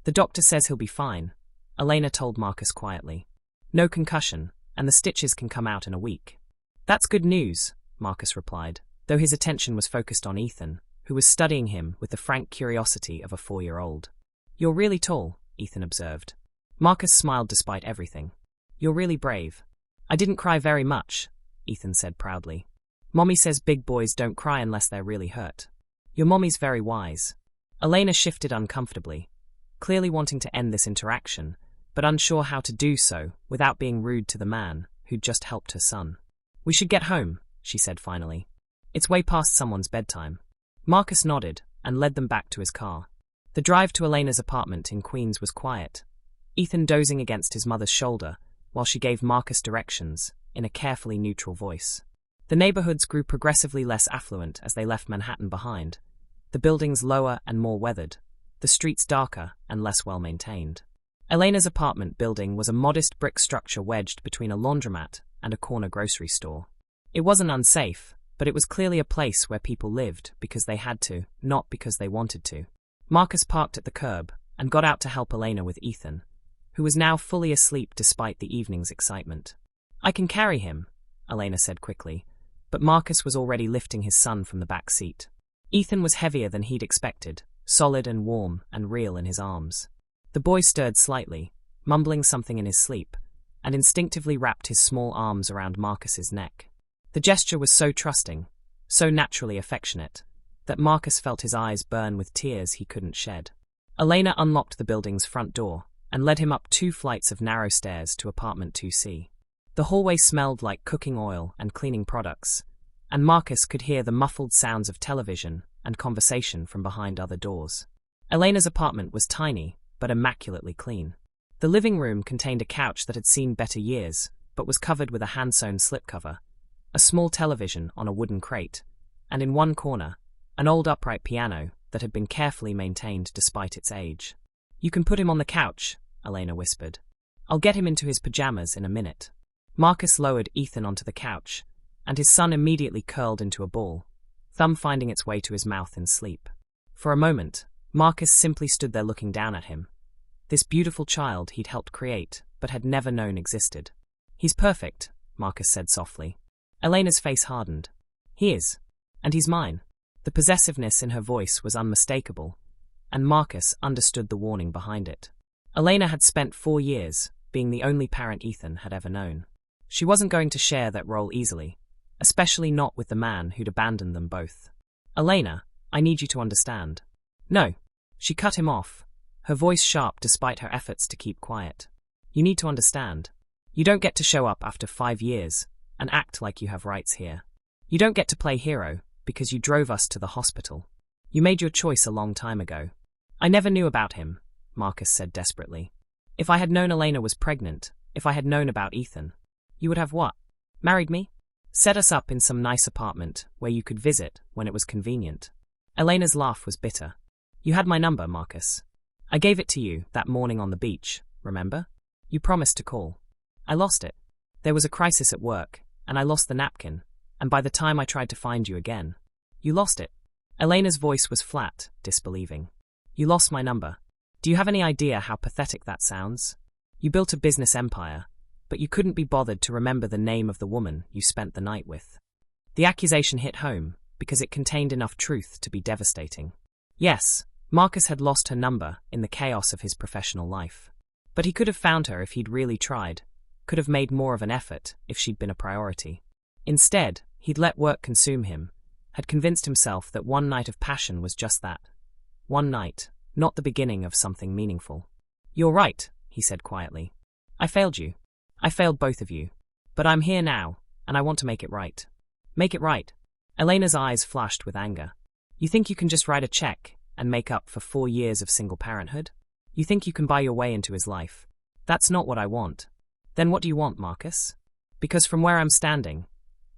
The doctor says he'll be fine, Elena told Marcus quietly. No concussion, and the stitches can come out in a week. That's good news, Marcus replied, though his attention was focused on Ethan, who was studying him with the frank curiosity of a 4-year-old. You're really tall, Ethan observed. Marcus smiled despite everything. You're really brave. I didn't cry very much, Ethan said proudly. Mommy says big boys don't cry unless they're really hurt. Your mommy's very wise. Elena shifted uncomfortably, clearly wanting to end this interaction, but unsure how to do so without being rude to the man who'd just helped her son. We should get home, she said finally. It's way past someone's bedtime. Marcus nodded and led them back to his car. The drive to Elena's apartment in Queens was quiet, Ethan dozing against his mother's shoulder while she gave Marcus directions in a carefully neutral voice. The neighborhoods grew progressively less affluent as they left Manhattan behind, the buildings lower and more weathered, the streets darker and less well-maintained. Elena's apartment building was a modest brick structure wedged between a laundromat and a corner grocery store. It wasn't unsafe, but it was clearly a place where people lived because they had to, not because they wanted to. Marcus parked at the curb and got out to help Elena with Ethan, who was now fully asleep despite the evening's excitement. I can carry him, Elena said quickly, but Marcus was already lifting his son from the back seat. Ethan was heavier than he'd expected, solid and warm and real in his arms. The boy stirred slightly, mumbling something in his sleep, and instinctively wrapped his small arms around Marcus's neck. The gesture was so trusting, so naturally affectionate, that Marcus felt his eyes burn with tears he couldn't shed. Elena unlocked the building's front door and led him up 2 flights of narrow stairs to apartment 2C. The hallway smelled like cooking oil and cleaning products, and Marcus could hear the muffled sounds of television and conversation from behind other doors. Elena's apartment was tiny, but immaculately clean. The living room contained a couch that had seen better years, but was covered with a hand-sewn slipcover, a small television on a wooden crate, and in one corner, an old upright piano that had been carefully maintained despite its age. You can put him on the couch, Elena whispered. I'll get him into his pajamas in a minute. Marcus lowered Ethan onto the couch, and his son immediately curled into a ball, thumb finding its way to his mouth in sleep. For a moment, Marcus simply stood there looking down at him. This beautiful child he'd helped create, but had never known existed. He's perfect, Marcus said softly. Elena's face hardened. He is. And he's mine. The possessiveness in her voice was unmistakable, and Marcus understood the warning behind it. Elena had spent 4 years being the only parent Ethan had ever known. She wasn't going to share that role easily, especially not with the man who'd abandoned them both. Elena, I need you to understand. No. She cut him off, her voice sharp despite her efforts to keep quiet. You need to understand. You don't get to show up after 5 years and act like you have rights here. You don't get to play hero because you drove us to the hospital. You made your choice a long time ago. I never knew about him, Marcus said desperately. If I had known Elena was pregnant, if I had known about Ethan, you would have what? Married me? Set us up in some nice apartment where you could visit when it was convenient. Elena's laugh was bitter. You had my number, Marcus. I gave it to you that morning on the beach, remember? You promised to call. I lost it. There was a crisis at work, and I lost the napkin, and by the time I tried to find you again, you lost it. Elena's voice was flat, disbelieving. You lost my number. Do you have any idea how pathetic that sounds? You built a business empire, but you couldn't be bothered to remember the name of the woman you spent the night with. The accusation hit home because it contained enough truth to be devastating. Yes, Marcus had lost her number in the chaos of his professional life. But he could have found her if he'd really tried, could have made more of an effort if she'd been a priority. Instead, he'd let work consume him, had convinced himself that one night of passion was just that. One night, not the beginning of something meaningful. You're right, he said quietly. I failed you. I failed both of you. But I'm here now, and I want to make it right. Make it right. Elena's eyes flashed with anger. You think you can just write a check and make up for 4 years of single parenthood? You think you can buy your way into his life? That's not what I want. Then what do you want, Marcus? Because from where I'm standing,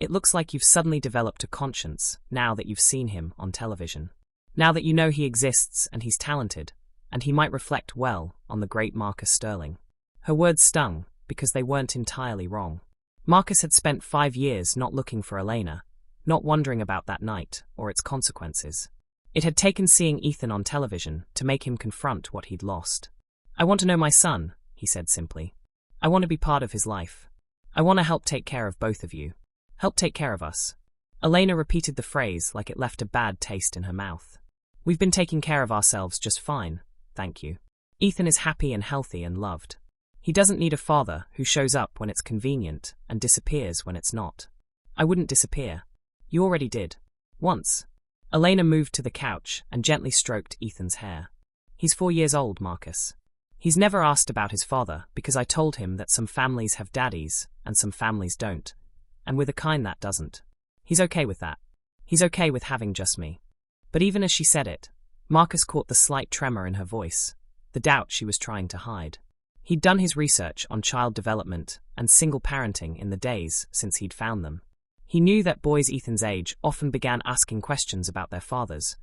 it looks like you've suddenly developed a conscience now that you've seen him on television. Now that you know he exists and he's talented, and he might reflect well on the great Marcus Sterling. Her words stung because they weren't entirely wrong. Marcus had spent 5 years not looking for Elena, not wondering about that night or its consequences. It had taken seeing Ethan on television to make him confront what he'd lost. I want to know my son, he said simply. I want to be part of his life. I want to help take care of both of you. Help take care of us. Elena repeated the phrase like it left a bad taste in her mouth. We've been taking care of ourselves just fine, thank you. Ethan is happy and healthy and loved. He doesn't need a father who shows up when it's convenient and disappears when it's not. I wouldn't disappear. You already did. Once. Elena moved to the couch and gently stroked Ethan's hair. He's 4 years old, Marcus. He's never asked about his father because I told him that some families have daddies and some families don't, and we're the kind that doesn't. He's okay with that. He's okay with having just me. But even as she said it, Marcus caught the slight tremor in her voice, the doubt she was trying to hide. He'd done his research on child development and single parenting in the days since he'd found them. He knew that boys Ethan's age often began asking questions about their fathers,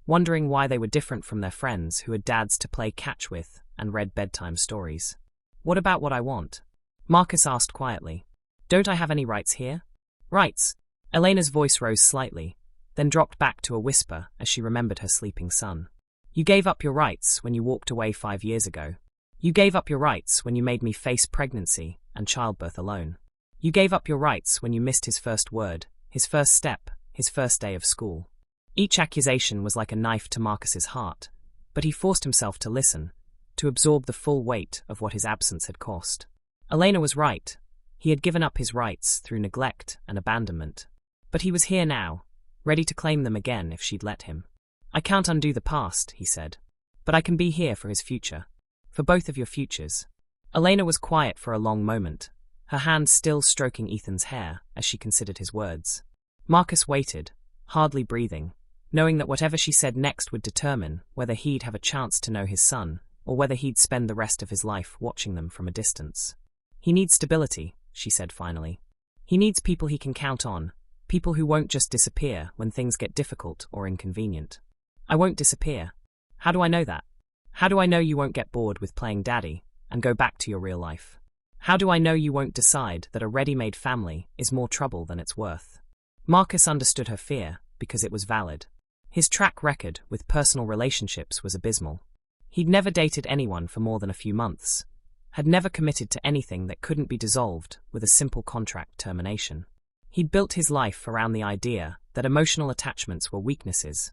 wondering why they were different from their friends who had dads to play catch with and read bedtime stories. What about what I want? Marcus asked quietly. Don't I have any rights here? Rights? Elena's voice rose slightly, then dropped back to a whisper as she remembered her sleeping son. You gave up your rights when you walked away 5 years ago. You gave up your rights when you made me face pregnancy and childbirth alone. You gave up your rights when you missed his first word, his first step, his first day of school. Each accusation was like a knife to Marcus's heart, but he forced himself to listen, to absorb the full weight of what his absence had cost. Elena was right. He had given up his rights through neglect and abandonment. But he was here now, ready to claim them again if she'd let him. I can't undo the past, he said. But I can be here for his future. For both of your futures. Elena was quiet for a long moment, her hand still stroking Ethan's hair as she considered his words. Marcus waited, hardly breathing, knowing that whatever she said next would determine whether he'd have a chance to know his son, or whether he'd spend the rest of his life watching them from a distance. He needs stability, she said finally. He needs people he can count on, people who won't just disappear when things get difficult or inconvenient. I won't disappear. How do I know that? How do I know you won't get bored with playing daddy and go back to your real life? How do I know you won't decide that a ready-made family is more trouble than it's worth? Marcus understood her fear because it was valid. His track record with personal relationships was abysmal. He'd never dated anyone for more than a few months, had never committed to anything that couldn't be dissolved with a simple contract termination. He'd built his life around the idea that emotional attachments were weaknesses,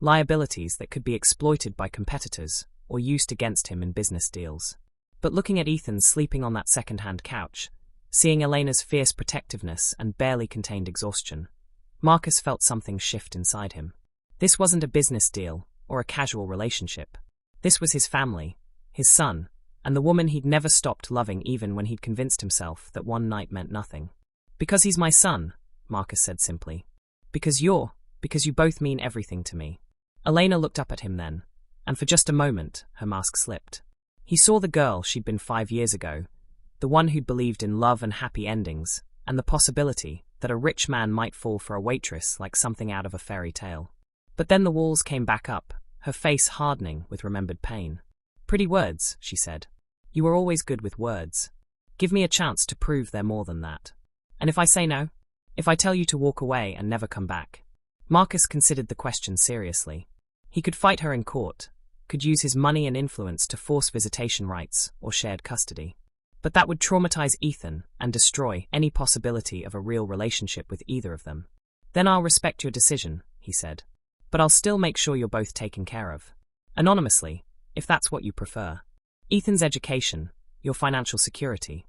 liabilities that could be exploited by competitors or used against him in business deals. But looking at Ethan sleeping on that second-hand couch, seeing Elena's fierce protectiveness and barely contained exhaustion, Marcus felt something shift inside him. This wasn't a business deal or a casual relationship. This was his family, his son, and the woman he'd never stopped loving even when he'd convinced himself that one night meant nothing. Because he's my son, Marcus said simply. Because you both mean everything to me. Elena looked up at him then, and for just a moment, her mask slipped. He saw the girl she'd been 5 years ago, the one who'd believed in love and happy endings, and the possibility that a rich man might fall for a waitress like something out of a fairy tale. But then the walls came back up, her face hardening with remembered pain. Pretty words, she said. You were always good with words. Give me a chance to prove they're more than that. And if I say no? If I tell you to walk away and never come back? Marcus considered the question seriously. He could fight her in court, could use his money and influence to force visitation rights or shared custody. But that would traumatize Ethan and destroy any possibility of a real relationship with either of them. Then I'll respect your decision, he said. But I'll still make sure you're both taken care of. Anonymously, if that's what you prefer. Ethan's education, your financial security.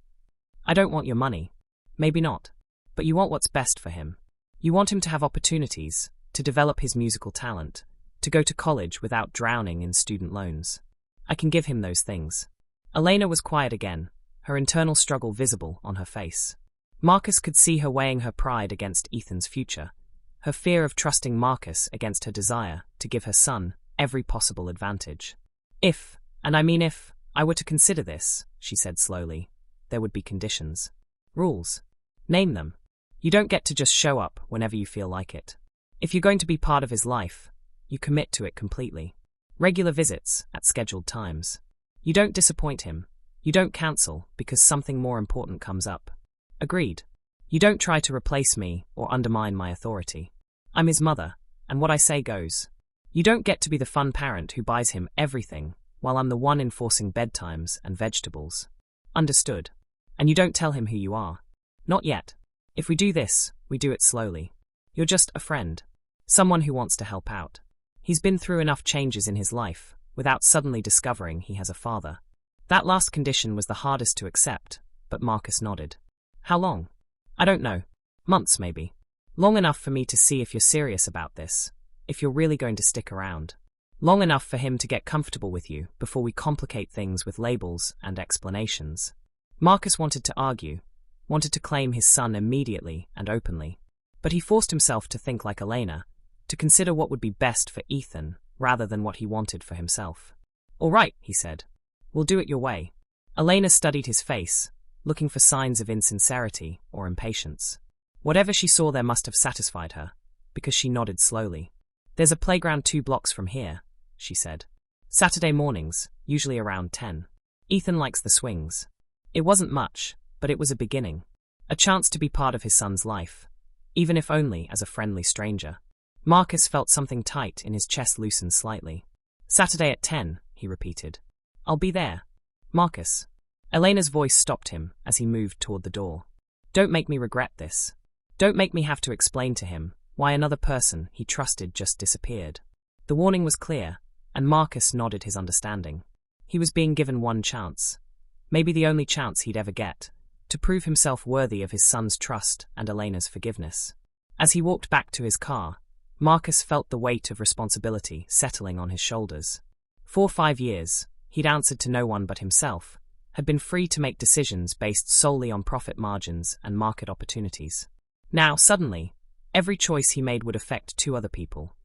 I don't want your money. Maybe not. But you want what's best for him. You want him to have opportunities, to develop his musical talent, to go to college without drowning in student loans. I can give him those things. Elena was quiet again, her internal struggle visible on her face. Marcus could see her weighing her pride against Ethan's future, her fear of trusting Marcus against her desire to give her son every possible advantage. If, and I mean if, I were to consider this, she said slowly, there would be conditions. Rules. Name them. You don't get to just show up whenever you feel like it. If you're going to be part of his life, you commit to it completely. Regular visits at scheduled times. You don't disappoint him. You don't cancel because something more important comes up. Agreed. You don't try to replace me or undermine my authority. I'm his mother, and what I say goes. You don't get to be the fun parent who buys him everything while I'm the one enforcing bedtimes and vegetables. Understood. And you don't tell him who you are. Not yet. If we do this, we do it slowly. You're just a friend. Someone who wants to help out. He's been through enough changes in his life, without suddenly discovering he has a father. That last condition was the hardest to accept, but Marcus nodded. How long? I don't know. Months, maybe. Long enough for me to see if you're serious about this, if you're really going to stick around. Long enough for him to get comfortable with you before we complicate things with labels and explanations. Marcus wanted to argue, wanted to claim his son immediately and openly. But he forced himself to think like Elena, to consider what would be best for Ethan rather than what he wanted for himself. All right, he said. We'll do it your way. Elena studied his face, looking for signs of insincerity or impatience. Whatever she saw there must have satisfied her, because she nodded slowly. There's a playground 2 blocks from here, she said. Saturday mornings, usually around 10. Ethan likes the swings. It wasn't much, but it was a beginning. A chance to be part of his son's life, even if only as a friendly stranger. Marcus felt something tight in his chest loosen slightly. Saturday at 10, he repeated. I'll be there. Marcus. Elena's voice stopped him as he moved toward the door. Don't make me regret this. Don't make me have to explain to him why another person he trusted just disappeared. The warning was clear, and Marcus nodded his understanding. He was being given one chance, maybe the only chance he'd ever get, to prove himself worthy of his son's trust and Elena's forgiveness. As he walked back to his car, Marcus felt the weight of responsibility settling on his shoulders. For 5 years, he'd answered to no one but himself, had been free to make decisions based solely on profit margins and market opportunities. Now, suddenly, every choice he made would affect 2 other people,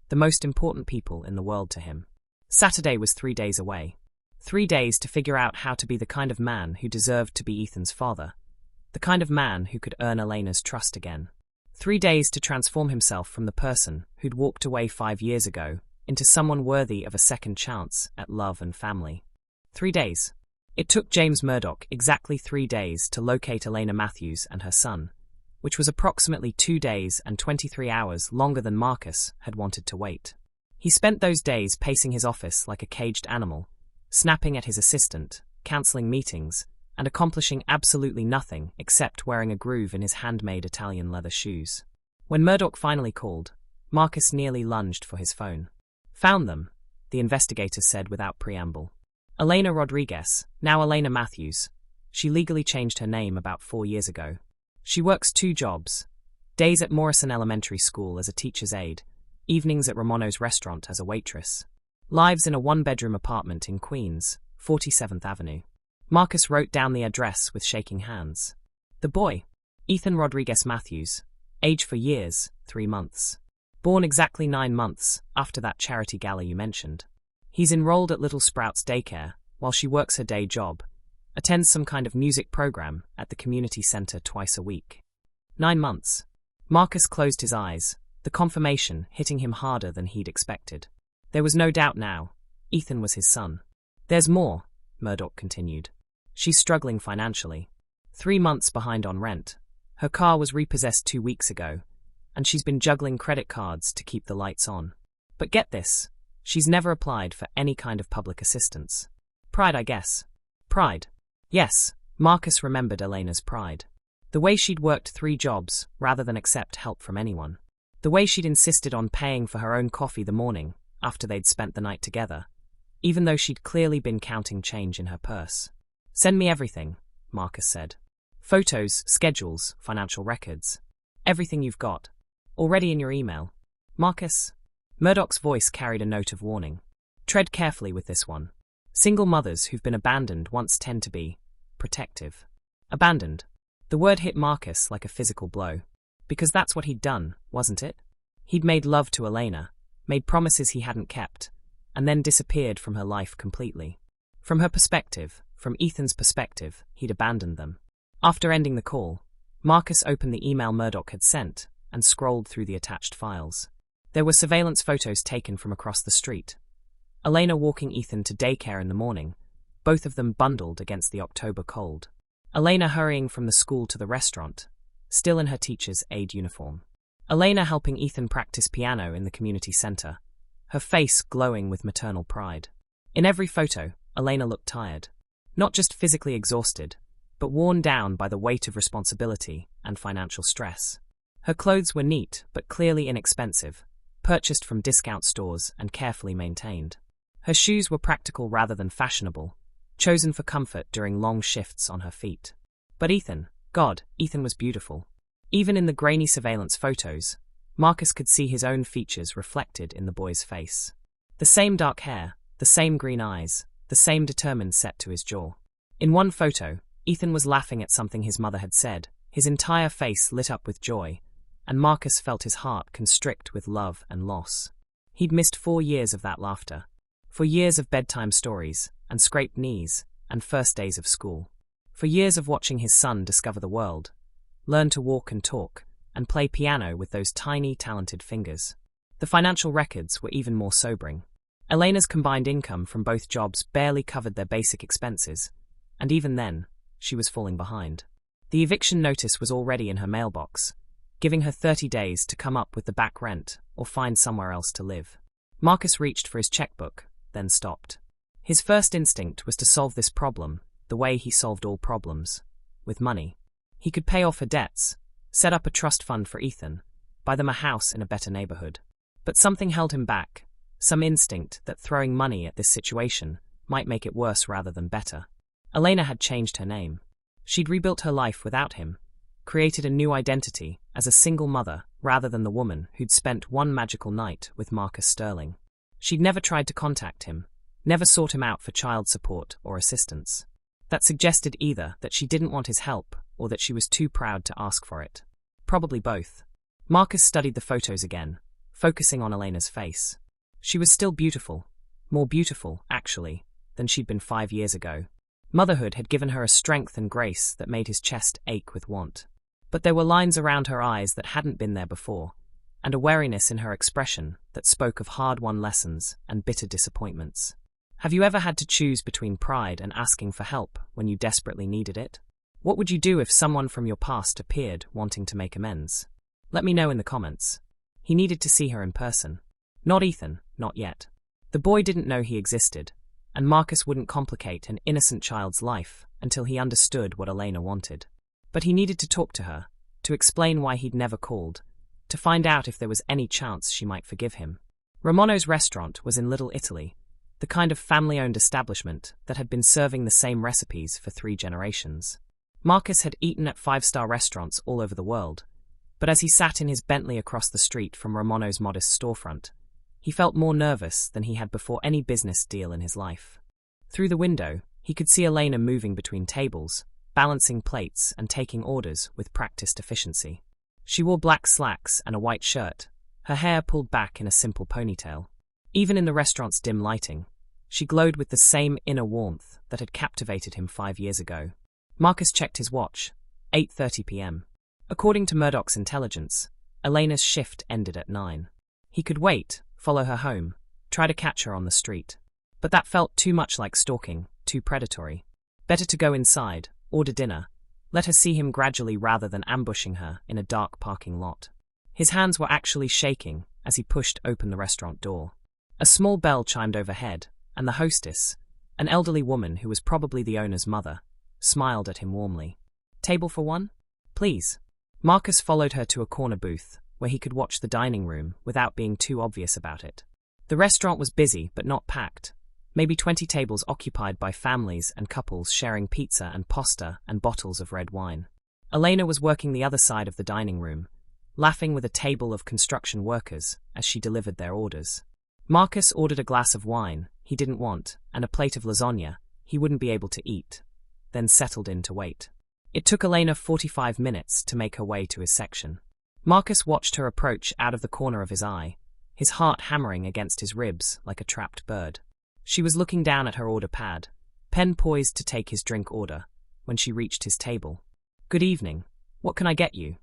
the most important people in the world to him. Saturday was 3 days away. 3 days to figure out how to be the kind of man who deserved to be Ethan's father, the kind of man who could earn Elena's trust again. 3 days to transform himself from the person who'd walked away 5 years ago into someone worthy of a second chance at love and family. 3 days. It took James Murdoch exactly 3 days to locate Elena Matthews and her son, which was approximately 2 days and 23 hours longer than Marcus had wanted to wait. He spent those days pacing his office like a caged animal, snapping at his assistant, cancelling meetings, and accomplishing absolutely nothing except wearing a groove in his handmade Italian leather shoes. When Murdoch finally called, Marcus nearly lunged for his phone. Found them, the investigator said without preamble. Elena Rodriguez, now Elena Matthews. She legally changed her name about 4 years ago. She works 2 jobs. Days at Morrison Elementary School as a teacher's aide, evenings at Romano's restaurant as a waitress. Lives in a 1-bedroom apartment in Queens, 47th Avenue. Marcus wrote down the address with shaking hands. The boy, Ethan Rodriguez Matthews, age for years, 3 months. Born exactly 9 months after that charity gala you mentioned. He's enrolled at Little Sprouts Daycare while she works her day job, attends some kind of music program at the community center twice a week. 9 months. Marcus closed his eyes, the confirmation hitting him harder than he'd expected. There was no doubt now. Ethan was his son. There's more, Murdoch continued. She's struggling financially. 3 months behind on rent. Her car was repossessed 2 weeks ago, and she's been juggling credit cards to keep the lights on. But get this, she's never applied for any kind of public assistance. Pride, I guess. Pride. Yes, Marcus remembered Elena's pride. The way she'd worked 3 jobs rather than accept help from anyone. The way she'd insisted on paying for her own coffee the morning after they'd spent the night together, even though she'd clearly been counting change in her purse. Send me everything, Marcus said. Photos, schedules, financial records. Everything you've got. Already in your email. Marcus? Murdoch's voice carried a note of warning. Tread carefully with this one. Single mothers who've been abandoned once tend to be protective. Abandoned. The word hit Marcus like a physical blow. Because that's what he'd done, wasn't it? He'd made love to Elena, made promises he hadn't kept, and then disappeared from her life completely. From her perspective, from Ethan's perspective, he'd abandoned them. After ending the call, Marcus opened the email Murdoch had sent and scrolled through the attached files. There were surveillance photos taken from across the street. Elena walking Ethan to daycare in the morning, both of them bundled against the October cold. Elena hurrying from the school to the restaurant, still in her teacher's aide uniform. Elena helping Ethan practice piano in the community center, her face glowing with maternal pride. In every photo, Elena looked tired. Not just physically exhausted, but worn down by the weight of responsibility and financial stress. Her clothes were neat but clearly inexpensive, purchased from discount stores and carefully maintained. Her shoes were practical rather than fashionable, chosen for comfort during long shifts on her feet. But Ethan was beautiful. Even in the grainy surveillance photos, Marcus could see his own features reflected in the boy's face. The same dark hair, the same green eyes, the same determined set to his jaw. In one photo, Ethan was laughing at something his mother had said, his entire face lit up with joy, and Marcus felt his heart constrict with love and loss. He'd missed 4 years of that laughter. 4 years of bedtime stories, and scraped knees, and first days of school. 4 years of watching his son discover the world, learn to walk and talk, and play piano with those tiny, talented fingers. The financial records were even more sobering. Elena's combined income from both jobs barely covered their basic expenses, and even then, she was falling behind. The eviction notice was already in her mailbox, giving her 30 days to come up with the back rent or find somewhere else to live. Marcus reached for his checkbook, then stopped. His first instinct was to solve this problem the way he solved all problems, with money. He could pay off her debts, set up a trust fund for Ethan, buy them a house in a better neighborhood. But something held him back, some instinct that throwing money at this situation might make it worse rather than better. Elena had changed her name. She'd rebuilt her life without him, created a new identity as a single mother rather than the woman who'd spent one magical night with Marcus Sterling. She'd never tried to contact him, never sought him out for child support or assistance. That suggested either that she didn't want his help or that she was too proud to ask for it. Probably both. Marcus studied the photos again, focusing on Elena's face. She was still beautiful, more beautiful, actually, than she'd been 5 years ago. Motherhood had given her a strength and grace that made his chest ache with want. But there were lines around her eyes that hadn't been there before, and a wariness in her expression that spoke of hard-won lessons and bitter disappointments. Have you ever had to choose between pride and asking for help when you desperately needed it? What would you do if someone from your past appeared wanting to make amends? Let me know in the comments. He needed to see her in person. Not Ethan, not yet. The boy didn't know he existed, and Marcus wouldn't complicate an innocent child's life until he understood what Elena wanted. But he needed to talk to her, to explain why he'd never called, to find out if there was any chance she might forgive him. Romano's restaurant was in Little Italy, the kind of family-owned establishment that had been serving the same recipes for 3 generations. Marcus had eaten at 5-star restaurants all over the world, but as he sat in his Bentley across the street from Romano's modest storefront, he felt more nervous than he had before any business deal in his life. Through the window, he could see Elena moving between tables, balancing plates and taking orders with practiced efficiency. She wore black slacks and a white shirt, her hair pulled back in a simple ponytail. Even in the restaurant's dim lighting, she glowed with the same inner warmth that had captivated him 5 years ago. Marcus checked his watch, 8:30 p.m. According to Murdoch's intelligence, Elena's shift ended at 9. He could wait, follow her home, try to catch her on the street. But that felt too much like stalking, too predatory. Better to go inside, order dinner, let her see him gradually rather than ambushing her in a dark parking lot. His hands were actually shaking as he pushed open the restaurant door. A small bell chimed overhead, and the hostess, an elderly woman who was probably the owner's mother, smiled at him warmly. "Table for one? Please." Marcus followed her to a corner booth, where he could watch the dining room without being too obvious about it. The restaurant was busy but not packed, maybe 20 tables occupied by families and couples sharing pizza and pasta and bottles of red wine. Elena was working the other side of the dining room, laughing with a table of construction workers as she delivered their orders. Marcus ordered a glass of wine he didn't want and a plate of lasagna he wouldn't be able to eat, then settled in to wait. It took Elena 45 minutes to make her way to his section. Marcus watched her approach out of the corner of his eye, his heart hammering against his ribs like a trapped bird. She was looking down at her order pad, pen poised to take his drink order, when she reached his table. "Good evening. What can I get you?"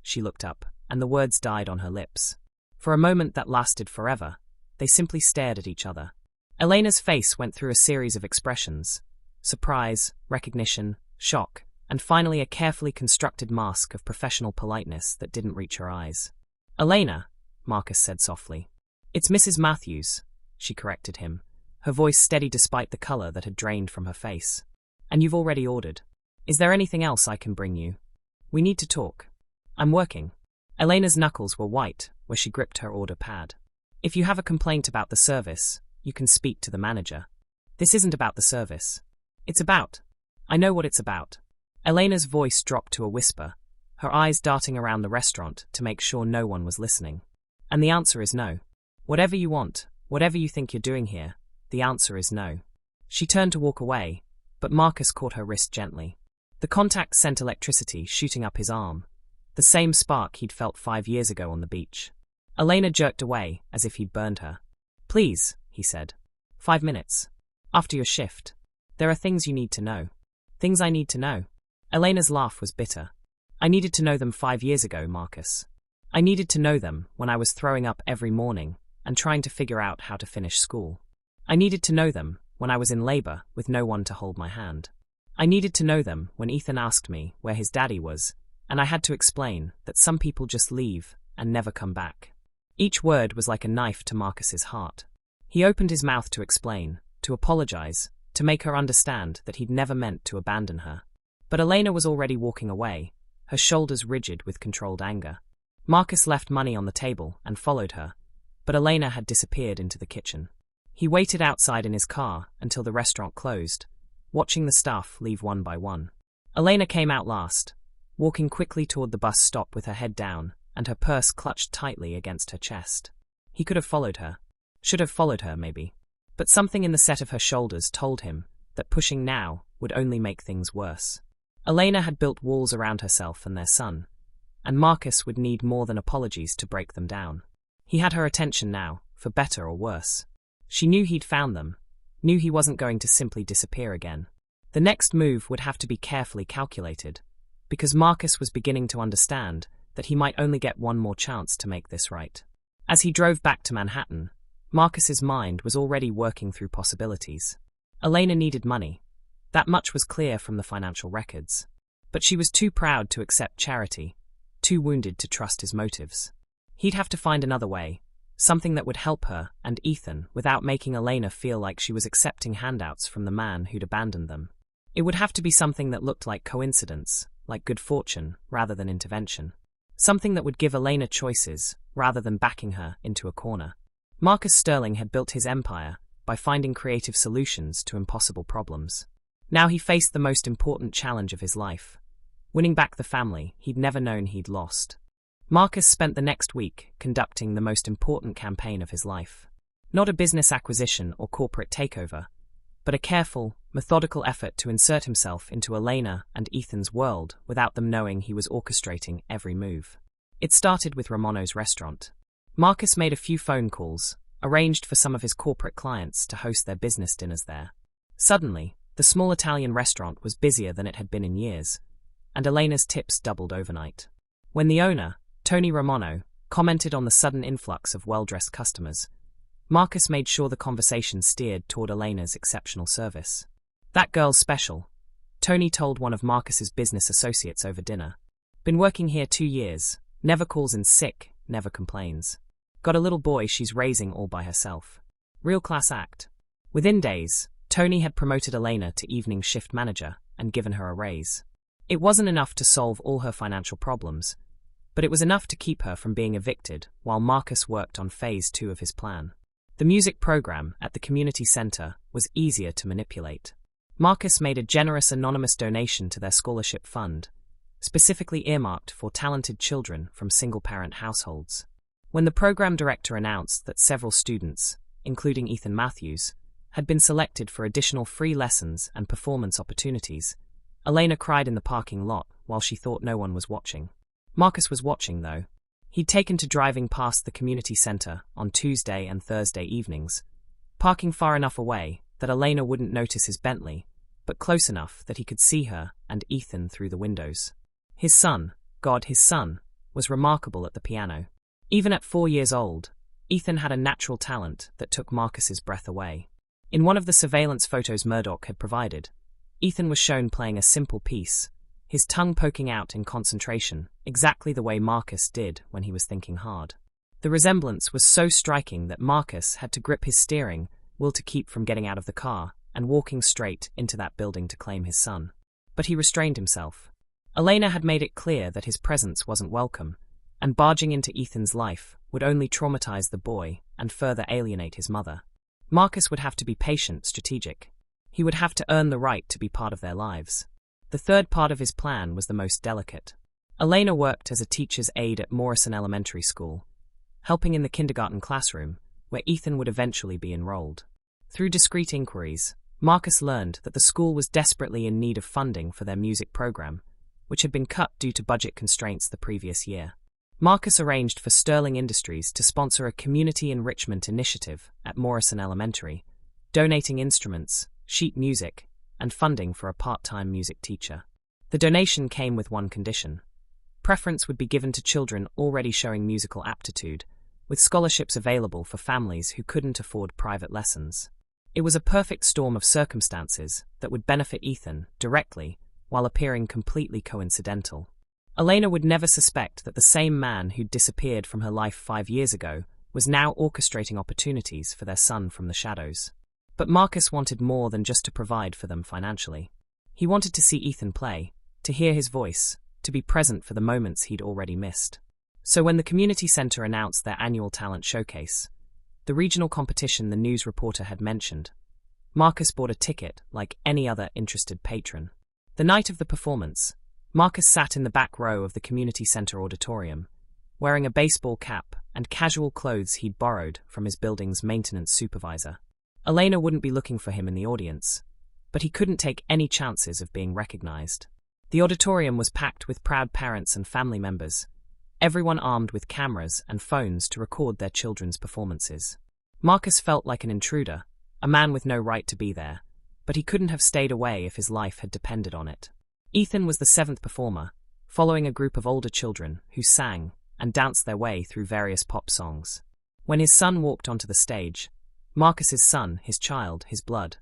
She looked up, and the words died on her lips. For a moment that lasted forever, they simply stared at each other. Elena's face went through a series of expressions: surprise, recognition, shock, and finally a carefully constructed mask of professional politeness that didn't reach her eyes. "Elena," Marcus said softly. "It's Mrs. Matthews," she corrected him, her voice steady despite the color that had drained from her face. "And you've already ordered. Is there anything else I can bring you? We need to talk. I'm working." Elena's knuckles were white where she gripped her order pad. "If you have a complaint about the service, you can speak to the manager. This isn't about the service. It's about... I know what it's about." Elena's voice dropped to a whisper, her eyes darting around the restaurant to make sure no one was listening. "And the answer is no. Whatever you want, whatever you think you're doing here, the answer is no." She turned to walk away, but Marcus caught her wrist gently. The contact sent electricity shooting up his arm, the same spark he'd felt 5 years ago on the beach. Elena jerked away as if he'd burned her. "Please," he said. 5 minutes. After your shift. There are things you need to know." "Things I need to know?" Elena's laugh was bitter. "I needed to know them 5 years ago, Marcus. I needed to know them when I was throwing up every morning and trying to figure out how to finish school. I needed to know them when I was in labor with no one to hold my hand. I needed to know them when Ethan asked me where his daddy was, and I had to explain that some people just leave and never come back." Each word was like a knife to Marcus's heart. He opened his mouth to explain, to apologize, to make her understand that he'd never meant to abandon her. But Elena was already walking away, her shoulders rigid with controlled anger. Marcus left money on the table and followed her, but Elena had disappeared into the kitchen. He waited outside in his car until the restaurant closed, watching the staff leave one by one. Elena came out last, walking quickly toward the bus stop with her head down and her purse clutched tightly against her chest. He could have followed her. Should have followed her, maybe. But something in the set of her shoulders told him that pushing now would only make things worse. Elena had built walls around herself and their son, and Marcus would need more than apologies to break them down. He had her attention now, for better or worse. She knew he'd found them, knew he wasn't going to simply disappear again. The next move would have to be carefully calculated, because Marcus was beginning to understand that he might only get one more chance to make this right. As he drove back to Manhattan, Marcus's mind was already working through possibilities. Elena needed money. That much was clear from the financial records. But she was too proud to accept charity, too wounded to trust his motives. He'd have to find another way, something that would help her and Ethan without making Elena feel like she was accepting handouts from the man who'd abandoned them. It would have to be something that looked like coincidence, like good fortune, rather than intervention. Something that would give Elena choices, rather than backing her into a corner. Marcus Sterling had built his empire by finding creative solutions to impossible problems. Now he faced the most important challenge of his life, winning back the family he'd never known he'd lost. Marcus spent the next week conducting the most important campaign of his life. Not a business acquisition or corporate takeover, but a careful, methodical effort to insert himself into Elena and Ethan's world without them knowing he was orchestrating every move. It started with Romano's restaurant. Marcus made a few phone calls, arranged for some of his corporate clients to host their business dinners there. Suddenly, the small Italian restaurant was busier than it had been in years, and Elena's tips doubled overnight. When the owner, Tony Romano, commented on the sudden influx of well-dressed customers, Marcus made sure the conversation steered toward Elena's exceptional service. "That girl's special," Tony told one of Marcus's business associates over dinner. "Been working here 2 years, never calls in sick, never complains. Got a little boy she's raising all by herself. Real class act." Within days, Tony had promoted Elena to evening shift manager and given her a raise. It wasn't enough to solve all her financial problems, but it was enough to keep her from being evicted while Marcus worked on phase 2 of his plan. The music program at the community center was easier to manipulate. Marcus made a generous anonymous donation to their scholarship fund, specifically earmarked for talented children from single-parent households. When the program director announced that several students, including Ethan Matthews, had been selected for additional free lessons and performance opportunities, Elena cried in the parking lot while she thought no one was watching. Marcus was watching, though. He'd taken to driving past the community center on Tuesday and Thursday evenings, parking far enough away that Elena wouldn't notice his Bentley, but close enough that he could see her and Ethan through the windows. His son, his son, was remarkable at the piano. Even at 4 years old, Ethan had a natural talent that took Marcus's breath away. In one of the surveillance photos Murdoch had provided, Ethan was shown playing a simple piece, his tongue poking out in concentration, exactly the way Marcus did when he was thinking hard. The resemblance was so striking that Marcus had to grip his steering will to keep from getting out of the car and walking straight into that building to claim his son. But he restrained himself. Elena had made it clear that his presence wasn't welcome, and barging into Ethan's life would only traumatize the boy and further alienate his mother. Marcus would have to be patient, strategic. He would have to earn the right to be part of their lives. The third part of his plan was the most delicate. Elena worked as a teacher's aide at Morrison Elementary School, helping in the kindergarten classroom, where Ethan would eventually be enrolled. Through discreet inquiries, Marcus learned that the school was desperately in need of funding for their music program, which had been cut due to budget constraints the previous year. Marcus arranged for Sterling Industries to sponsor a community enrichment initiative at Morrison Elementary, donating instruments, sheet music, and funding for a part-time music teacher. The donation came with one condition. Preference would be given to children already showing musical aptitude, with scholarships available for families who couldn't afford private lessons. It was a perfect storm of circumstances that would benefit Ethan directly while appearing completely coincidental. Elena would never suspect that the same man who'd disappeared from her life 5 years ago was now orchestrating opportunities for their son from the shadows. But Marcus wanted more than just to provide for them financially. He wanted to see Ethan play, to hear his voice, to be present for the moments he'd already missed. So when the community center announced their annual talent showcase, the regional competition the news reporter had mentioned, Marcus bought a ticket like any other interested patron. The night of the performance, Marcus sat in the back row of the community center auditorium, wearing a baseball cap and casual clothes he'd borrowed from his building's maintenance supervisor. Elena wouldn't be looking for him in the audience, but he couldn't take any chances of being recognized. The auditorium was packed with proud parents and family members, everyone armed with cameras and phones to record their children's performances. Marcus felt like an intruder, a man with no right to be there, but he couldn't have stayed away if his life had depended on it. Ethan was the 7th performer, following a group of older children who sang and danced their way through various pop songs. When his son walked onto the stage, Marcus's son, his child, his blood,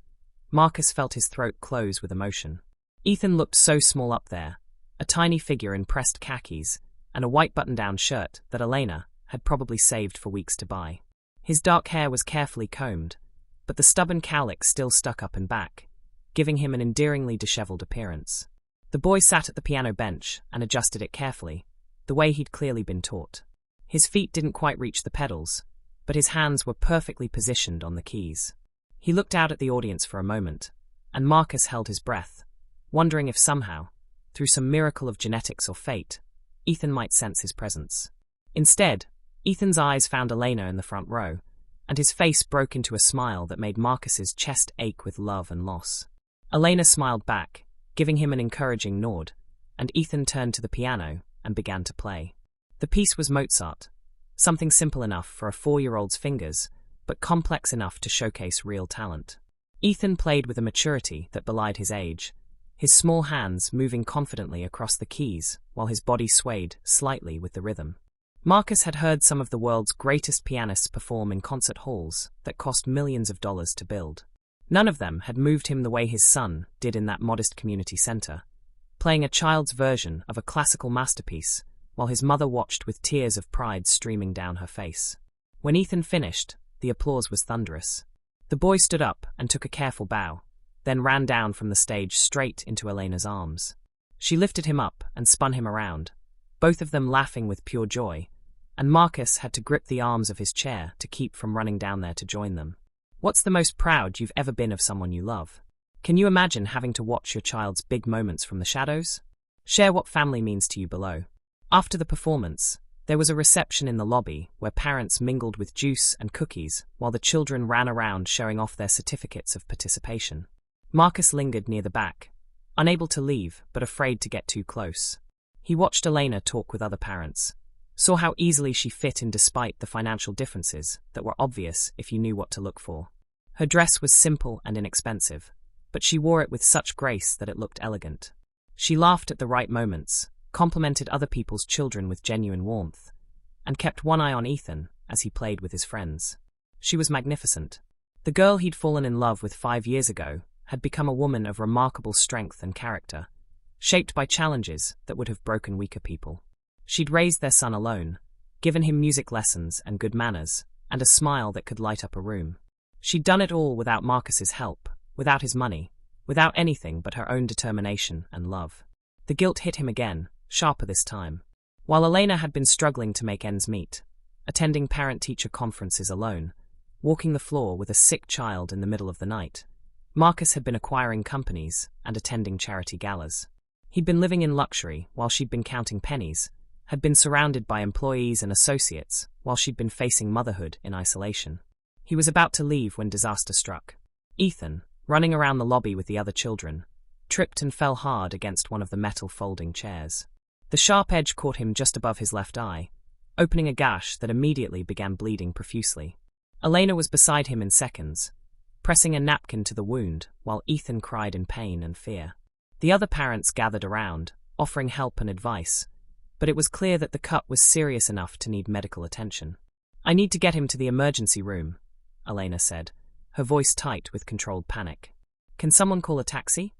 Marcus felt his throat close with emotion. Ethan looked so small up there, a tiny figure in pressed khakis and a white button-down shirt that Elena had probably saved for weeks to buy. His dark hair was carefully combed, but the stubborn cowlick still stuck up and back, giving him an endearingly disheveled appearance. The boy sat at the piano bench and adjusted it carefully, the way he'd clearly been taught. His feet didn't quite reach the pedals, but his hands were perfectly positioned on the keys. He looked out at the audience for a moment, and Marcus held his breath, wondering if somehow, through some miracle of genetics or fate, Ethan might sense his presence. Instead, Ethan's eyes found Elena in the front row, and his face broke into a smile that made Marcus's chest ache with love and loss. Elena smiled back, giving him an encouraging nod, and Ethan turned to the piano and began to play. The piece was Mozart, something simple enough for a 4-year-old's fingers, but complex enough to showcase real talent. Ethan played with a maturity that belied his age, his small hands moving confidently across the keys while his body swayed slightly with the rhythm. Marcus had heard some of the world's greatest pianists perform in concert halls that cost millions of dollars to build. None of them had moved him the way his son did in that modest community center, playing a child's version of a classical masterpiece while his mother watched with tears of pride streaming down her face. When Ethan finished, the applause was thunderous. The boy stood up and took a careful bow, then ran down from the stage straight into Elena's arms. She lifted him up and spun him around, both of them laughing with pure joy, and Marcus had to grip the arms of his chair to keep from running down there to join them. What's the most proud you've ever been of someone you love? Can you imagine having to watch your child's big moments from the shadows? Share what family means to you below. After the performance, there was a reception in the lobby where parents mingled with juice and cookies while the children ran around showing off their certificates of participation. Marcus lingered near the back, unable to leave but afraid to get too close. He watched Elena talk with other parents, saw how easily she fit in despite the financial differences that were obvious if you knew what to look for. Her dress was simple and inexpensive, but she wore it with such grace that it looked elegant. She laughed at the right moments, complimented other people's children with genuine warmth, and kept one eye on Ethan as he played with his friends. She was magnificent. The girl he'd fallen in love with 5 years ago had become a woman of remarkable strength and character, shaped by challenges that would have broken weaker people. She'd raised their son alone, given him music lessons and good manners, and a smile that could light up a room. She'd done it all without Marcus's help, without his money, without anything but her own determination and love. The guilt hit him again, sharper this time. While Elena had been struggling to make ends meet, attending parent-teacher conferences alone, walking the floor with a sick child in the middle of the night, Marcus had been acquiring companies and attending charity galas. He'd been living in luxury while she'd been counting pennies, had been surrounded by employees and associates while she'd been facing motherhood in isolation. He was about to leave when disaster struck. Ethan, running around the lobby with the other children, tripped and fell hard against one of the metal folding chairs. The sharp edge caught him just above his left eye, opening a gash that immediately began bleeding profusely. Elena was beside him in seconds, pressing a napkin to the wound while Ethan cried in pain and fear. The other parents gathered around, offering help and advice, but it was clear that the cut was serious enough to need medical attention. "I need to get him to the emergency room," Elena said, her voice tight with controlled panic. "Can someone call a taxi?"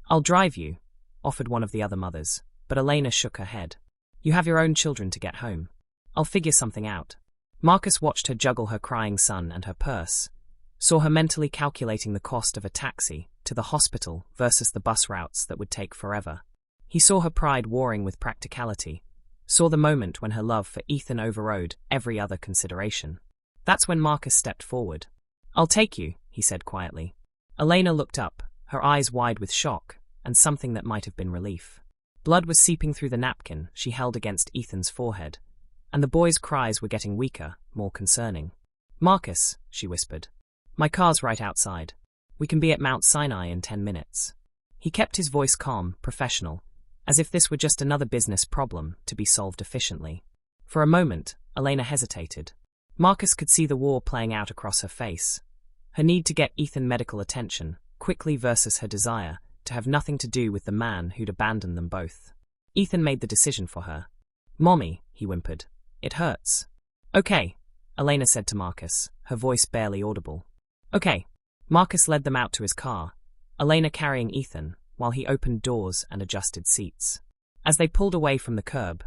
"I'll drive you," offered one of the other mothers, but Elena shook her head. "You have your own children to get home. I'll figure something out." Marcus watched her juggle her crying son and her purse, saw her mentally calculating the cost of a taxi to the hospital versus the bus routes that would take forever. He saw her pride warring with practicality, saw the moment when her love for Ethan overrode every other consideration. That's when Marcus stepped forward. "I'll take you," he said quietly. Elena looked up, her eyes wide with shock and something that might have been relief. Blood was seeping through the napkin she held against Ethan's forehead, and the boy's cries were getting weaker, more concerning. "Marcus," she whispered, "my car's right outside. We can be at Mount Sinai in 10 minutes. He kept his voice calm, professional, as if this were just another business problem to be solved efficiently. For a moment, Elena hesitated. Marcus could see the war playing out across her face. Her need to get Ethan medical attention, quickly versus her desire to have nothing to do with the man who'd abandoned them both. Ethan made the decision for her. "Mommy," he whimpered, "it hurts." "Okay," Elena said to Marcus, her voice barely audible. "Okay." Marcus led them out to his car, Elena carrying Ethan, while he opened doors and adjusted seats. As they pulled away from the curb,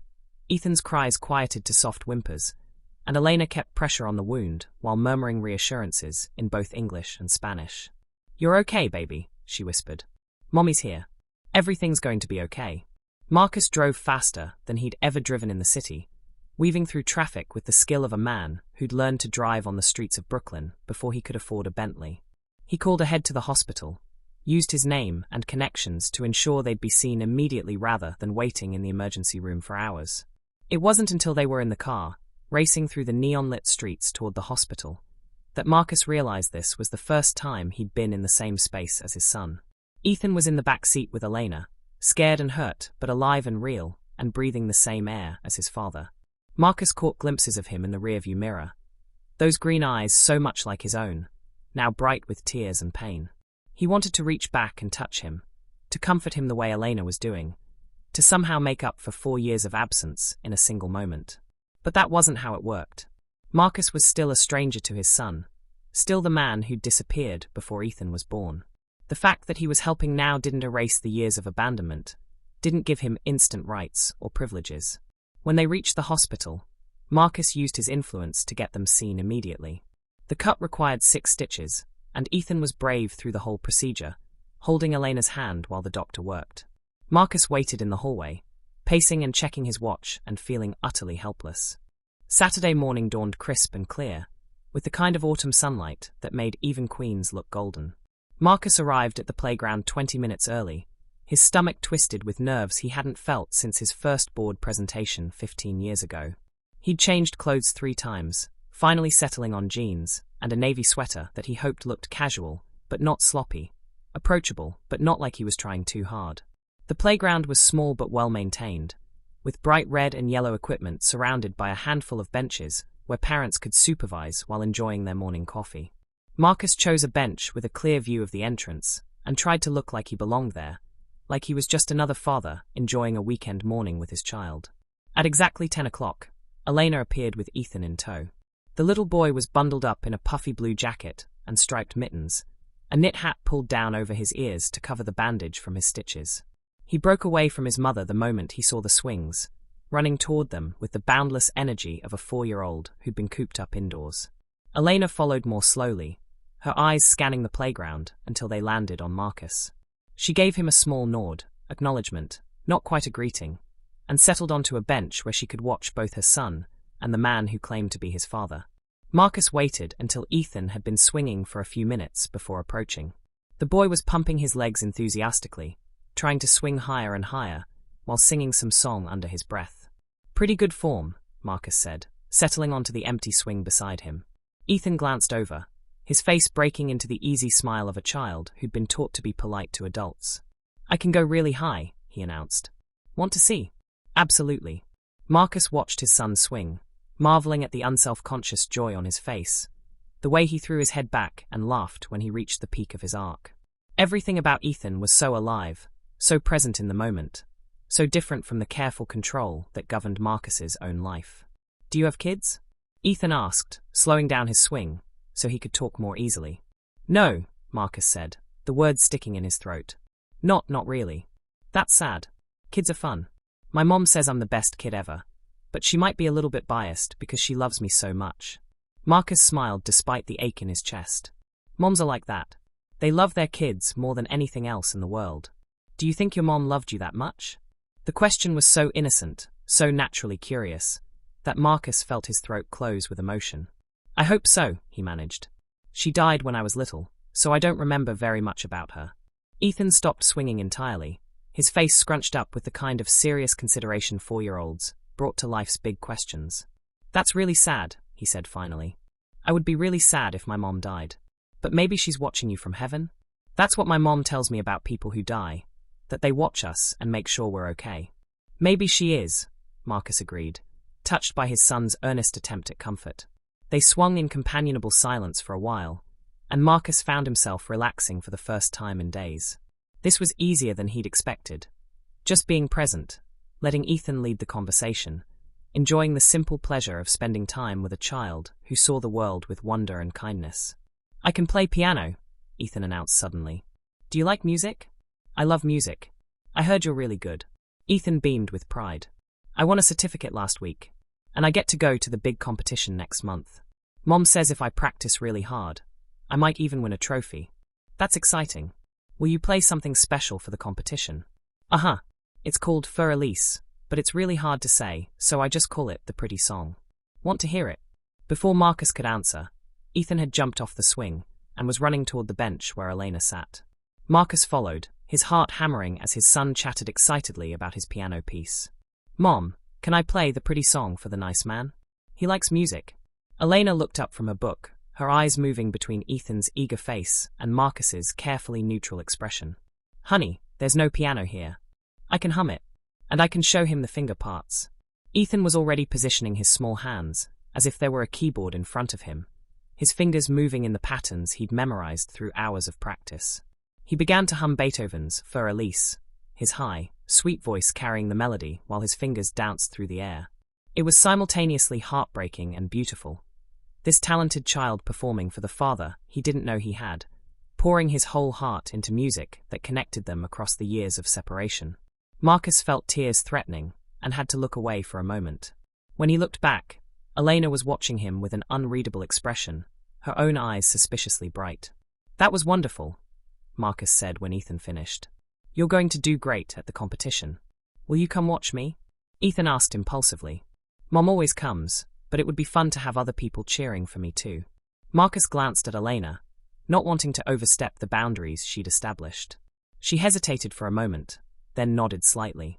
Ethan's cries quieted to soft whimpers, and Elena kept pressure on the wound while murmuring reassurances in both English and Spanish. "You're okay, baby," she whispered. "Mommy's here. Everything's going to be okay." Marcus drove faster than he'd ever driven in the city, weaving through traffic with the skill of a man who'd learned to drive on the streets of Brooklyn before he could afford a Bentley. He called ahead to the hospital, used his name and connections to ensure they'd be seen immediately rather than waiting in the emergency room for hours. It wasn't until they were in the car, racing through the neon-lit streets toward the hospital, that Marcus realized this was the first time he'd been in the same space as his son. Ethan was in the back seat with Elena, scared and hurt, but alive and real, and breathing the same air as his father. Marcus caught glimpses of him in the rearview mirror, those green eyes so much like his own, now bright with tears and pain. He wanted to reach back and touch him, to comfort him the way Elena was doing, to somehow make up for 4 years of absence in a single moment. But that wasn't how it worked. Marcus was still a stranger to his son, still the man who'd disappeared before Ethan was born. The fact that he was helping now didn't erase the years of abandonment, didn't give him instant rights or privileges. When they reached the hospital, Marcus used his influence to get them seen immediately. The cut required 6 stitches, and Ethan was brave through the whole procedure, holding Elena's hand while the doctor worked. Marcus waited in the hallway, pacing and checking his watch and feeling utterly helpless. Saturday morning dawned crisp and clear, with the kind of autumn sunlight that made even queens look golden. Marcus arrived at the playground 20 minutes early, his stomach twisted with nerves he hadn't felt since his first board presentation 15 years ago. He'd changed clothes 3 times, finally settling on jeans and a navy sweater that he hoped looked casual, but not sloppy, approachable, but not like he was trying too hard. The playground was small but well-maintained, with bright red and yellow equipment surrounded by a handful of benches where parents could supervise while enjoying their morning coffee. Marcus chose a bench with a clear view of the entrance and tried to look like he belonged there, like he was just another father enjoying a weekend morning with his child. At exactly 10 o'clock, Elena appeared with Ethan in tow. The little boy was bundled up in a puffy blue jacket and striped mittens, a knit hat pulled down over his ears to cover the bandage from his stitches. He broke away from his mother the moment he saw the swings, running toward them with the boundless energy of a 4-year-old who'd been cooped up indoors. Elena followed more slowly, her eyes scanning the playground until they landed on Marcus. She gave him a small nod, acknowledgement, not quite a greeting, and settled onto a bench where she could watch both her son and the man who claimed to be his father. Marcus waited until Ethan had been swinging for a few minutes before approaching. The boy was pumping his legs enthusiastically, trying to swing higher and higher, while singing some song under his breath. "Pretty good form," Marcus said, settling onto the empty swing beside him. Ethan glanced over, his face breaking into the easy smile of a child who'd been taught to be polite to adults. "I can go really high," he announced. "Want to see?" "Absolutely." Marcus watched his son swing, marveling at the unself-conscious joy on his face, the way he threw his head back and laughed when he reached the peak of his arc. Everything about Ethan was so alive, so present in the moment, so different from the careful control that governed Marcus's own life. "Do you have kids?" Ethan asked, slowing down his swing so he could talk more easily. "No," Marcus said, the words sticking in his throat. Not really. That's sad. Kids are fun. My mom says I'm the best kid ever, but she might be a little bit biased because she loves me so much." Marcus smiled despite the ache in his chest. "Moms are like that. They love their kids more than anything else in the world. Do you think your mom loved you that much?" The question was so innocent, so naturally curious, that Marcus felt his throat close with emotion. "I hope so," he managed. "She died when I was little, so I don't remember very much about her." Ethan stopped swinging entirely, his face scrunched up with the kind of serious consideration 4-year-olds brought to life's big questions. "That's really sad," he said finally. "I would be really sad if my mom died. But maybe she's watching you from heaven? That's what my mom tells me about people who die, that they watch us and make sure we're okay." "Maybe she is," Marcus agreed, touched by his son's earnest attempt at comfort. They swung in companionable silence for a while, and Marcus found himself relaxing for the first time in days. This was easier than he'd expected. Just being present, letting Ethan lead the conversation, enjoying the simple pleasure of spending time with a child who saw the world with wonder and kindness. "I can play piano," Ethan announced suddenly. "Do you like music?" "I love music. I heard you're really good." Ethan beamed with pride. "I won a certificate last week, and I get to go to the big competition next month. Mom says if I practice really hard, I might even win a trophy. That's exciting. Will you play something special for the competition?" "Uh-huh. It's called Fur Elise, but it's really hard to say, so I just call it the pretty song. Want to hear it?" Before Marcus could answer, Ethan had jumped off the swing and was running toward the bench where Elena sat. Marcus followed, his heart hammering as his son chatted excitedly about his piano piece. "Mom, can I play the pretty song for the nice man? He likes music." Elena looked up from her book, her eyes moving between Ethan's eager face and Marcus's carefully neutral expression. "Honey, there's no piano here. I can hum it, and I can show him the finger parts." Ethan was already positioning his small hands, as if there were a keyboard in front of him, his fingers moving in the patterns he'd memorized through hours of practice. He began to hum Beethoven's Fur Elise, his high, sweet voice carrying the melody while his fingers danced through the air. It was simultaneously heartbreaking and beautiful. This talented child performing for the father he didn't know he had, pouring his whole heart into music that connected them across the years of separation. Marcus felt tears threatening and had to look away for a moment. When he looked back, Elena was watching him with an unreadable expression, her own eyes suspiciously bright. "That was wonderful," Marcus said when Ethan finished. "You're going to do great at the competition. Will you come watch me?" Ethan asked impulsively. "Mom always comes, but it would be fun to have other people cheering for me too." Marcus glanced at Elena, not wanting to overstep the boundaries she'd established. She hesitated for a moment, then nodded slightly.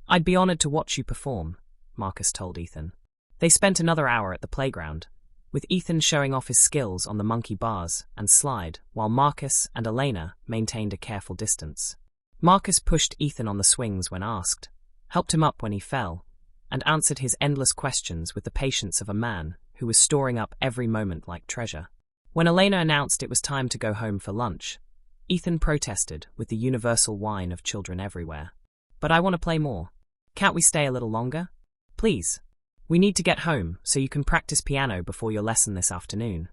"I'd be honored to watch you perform," Marcus told Ethan. They spent another hour at the playground, with Ethan showing off his skills on the monkey bars and slide, while Marcus and Elena maintained a careful distance. Marcus pushed Ethan on the swings when asked, helped him up when he fell, and answered his endless questions with the patience of a man who was storing up every moment like treasure. When Elena announced it was time to go home for lunch, Ethan protested with the universal whine of children everywhere. "But I want to play more. Can't we stay a little longer? Please. We need to get home so you can practice piano before your lesson this afternoon,"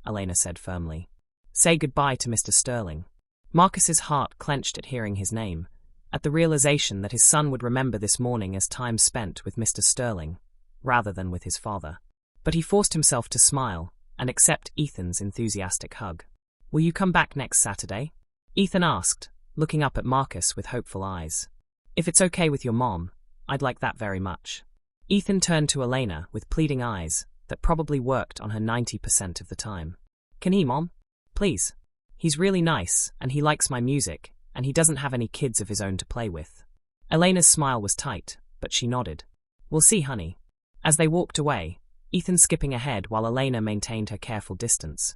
Elena said firmly. "Say goodbye to Mr. Sterling." Marcus's heart clenched at hearing his name, at the realization that his son would remember this morning as time spent with Mr. Sterling, rather than with his father. But he forced himself to smile and accept Ethan's enthusiastic hug. Will you come back next Saturday? Ethan asked, looking up at Marcus with hopeful eyes. If it's okay with your mom, I'd like that very much. Ethan turned to Elena with pleading eyes that probably worked on her 90% of the time. Can he, Mom? Please. He's really nice, and he likes my music, and he doesn't have any kids of his own to play with. Elena's smile was tight, but she nodded. We'll see, honey. As they walked away, Ethan skipping ahead while Elena maintained her careful distance,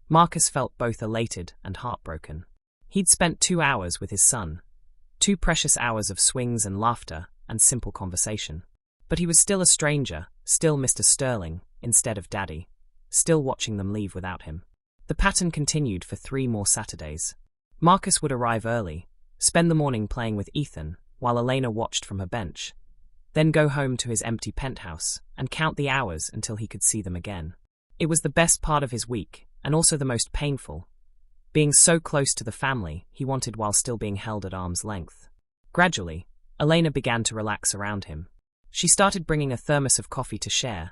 Marcus felt both elated and heartbroken. He'd spent 2 hours with his son, 2 precious hours of swings and laughter and simple conversation. But he was still a stranger, still Mr. Sterling, instead of Daddy, still watching them leave without him. The pattern continued for 3 more Saturdays. Marcus would arrive early, spend the morning playing with Ethan while Elena watched from her bench, then go home to his empty penthouse and count the hours until he could see them again. It was the best part of his week, and also the most painful, being so close to the family he wanted while still being held at arm's length. Gradually, Elena began to relax around him. She started bringing a thermos of coffee to share,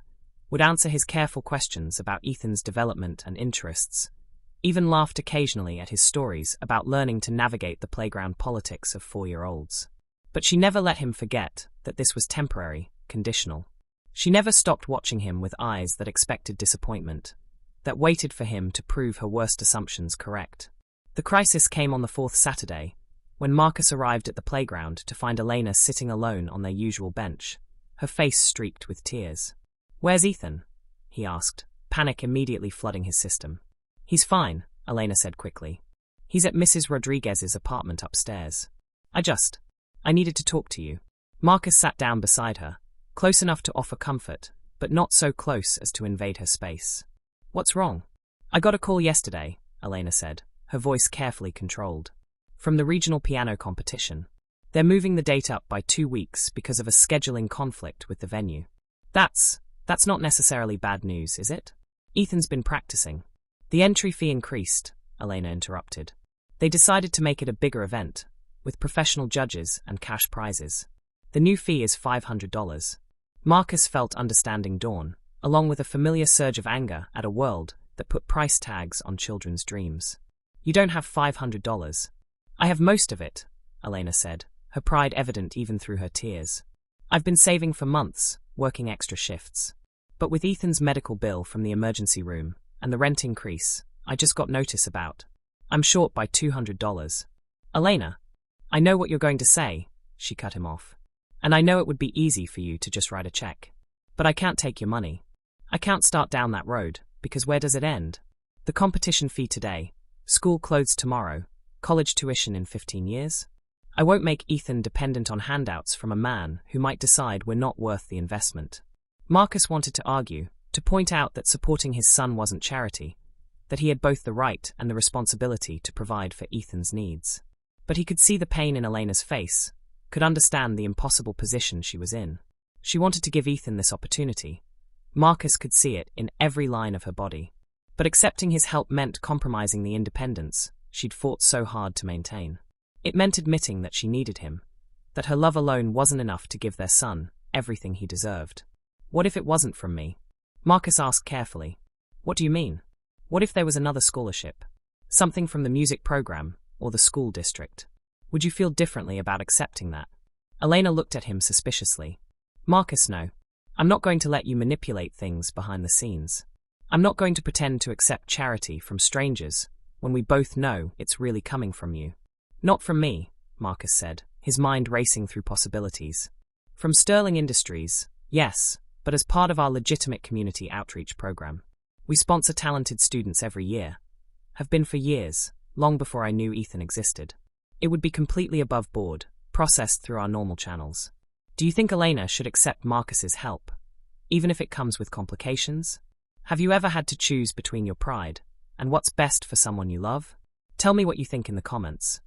would answer his careful questions about Ethan's development and interests, even laughed occasionally at his stories about learning to navigate the playground politics of 4-year-olds. But she never let him forget that this was temporary, conditional. She never stopped watching him with eyes that expected disappointment, that waited for him to prove her worst assumptions correct. The crisis came on the 4th Saturday, when Marcus arrived at the playground to find Elena sitting alone on their usual bench, her face streaked with tears. Where's Ethan? He asked, panic immediately flooding his system. He's fine, Elena said quickly. He's at Mrs. Rodriguez's apartment upstairs. I needed to talk to you. Marcus sat down beside her, close enough to offer comfort, but not so close as to invade her space. What's wrong? I got a call yesterday, Elena said, her voice carefully controlled. From the regional piano competition. They're moving the date up by 2 weeks because of a scheduling conflict with the venue. That's not necessarily bad news, is it? Ethan's been practicing. The entry fee increased, Elena interrupted. They decided to make it a bigger event, with professional judges and cash prizes. The new fee is $500. Marcus felt understanding dawn, along with a familiar surge of anger at a world that put price tags on children's dreams. You don't have $500. I have most of it, Elena said, her pride evident even through her tears. I've been saving for months, working extra shifts. But with Ethan's medical bill from the emergency room and the rent increase I just got notice about, I'm short by $200. Elena, I know what you're going to say, she cut him off. And I know it would be easy for you to just write a check. But I can't take your money. I can't start down that road, because where does it end? The competition fee today, school clothes tomorrow, college tuition in 15 years? I won't make Ethan dependent on handouts from a man who might decide we're not worth the investment. Marcus wanted to argue, to point out that supporting his son wasn't charity, that he had both the right and the responsibility to provide for Ethan's needs. But he could see the pain in Elena's face, could understand the impossible position she was in. She wanted to give Ethan this opportunity. Marcus could see it in every line of her body. But accepting his help meant compromising the independence she'd fought so hard to maintain. It meant admitting that she needed him, that her love alone wasn't enough to give their son everything he deserved. What if it wasn't from me? Marcus asked carefully. What do you mean? What if there was another scholarship? Something from the music program or the school district? Would you feel differently about accepting that? Elena looked at him suspiciously. Marcus, no. I'm not going to let you manipulate things behind the scenes. I'm not going to pretend to accept charity from strangers when we both know it's really coming from you. Not from me, Marcus said, his mind racing through possibilities. From Sterling Industries, yes, but as part of our legitimate community outreach program. We sponsor talented students every year. Have been for years, long before I knew Ethan existed. It would be completely above board, processed through our normal channels. Do you think Elena should accept Marcus's help, even if it comes with complications? Have you ever had to choose between your pride and what's best for someone you love? Tell me what you think in the comments.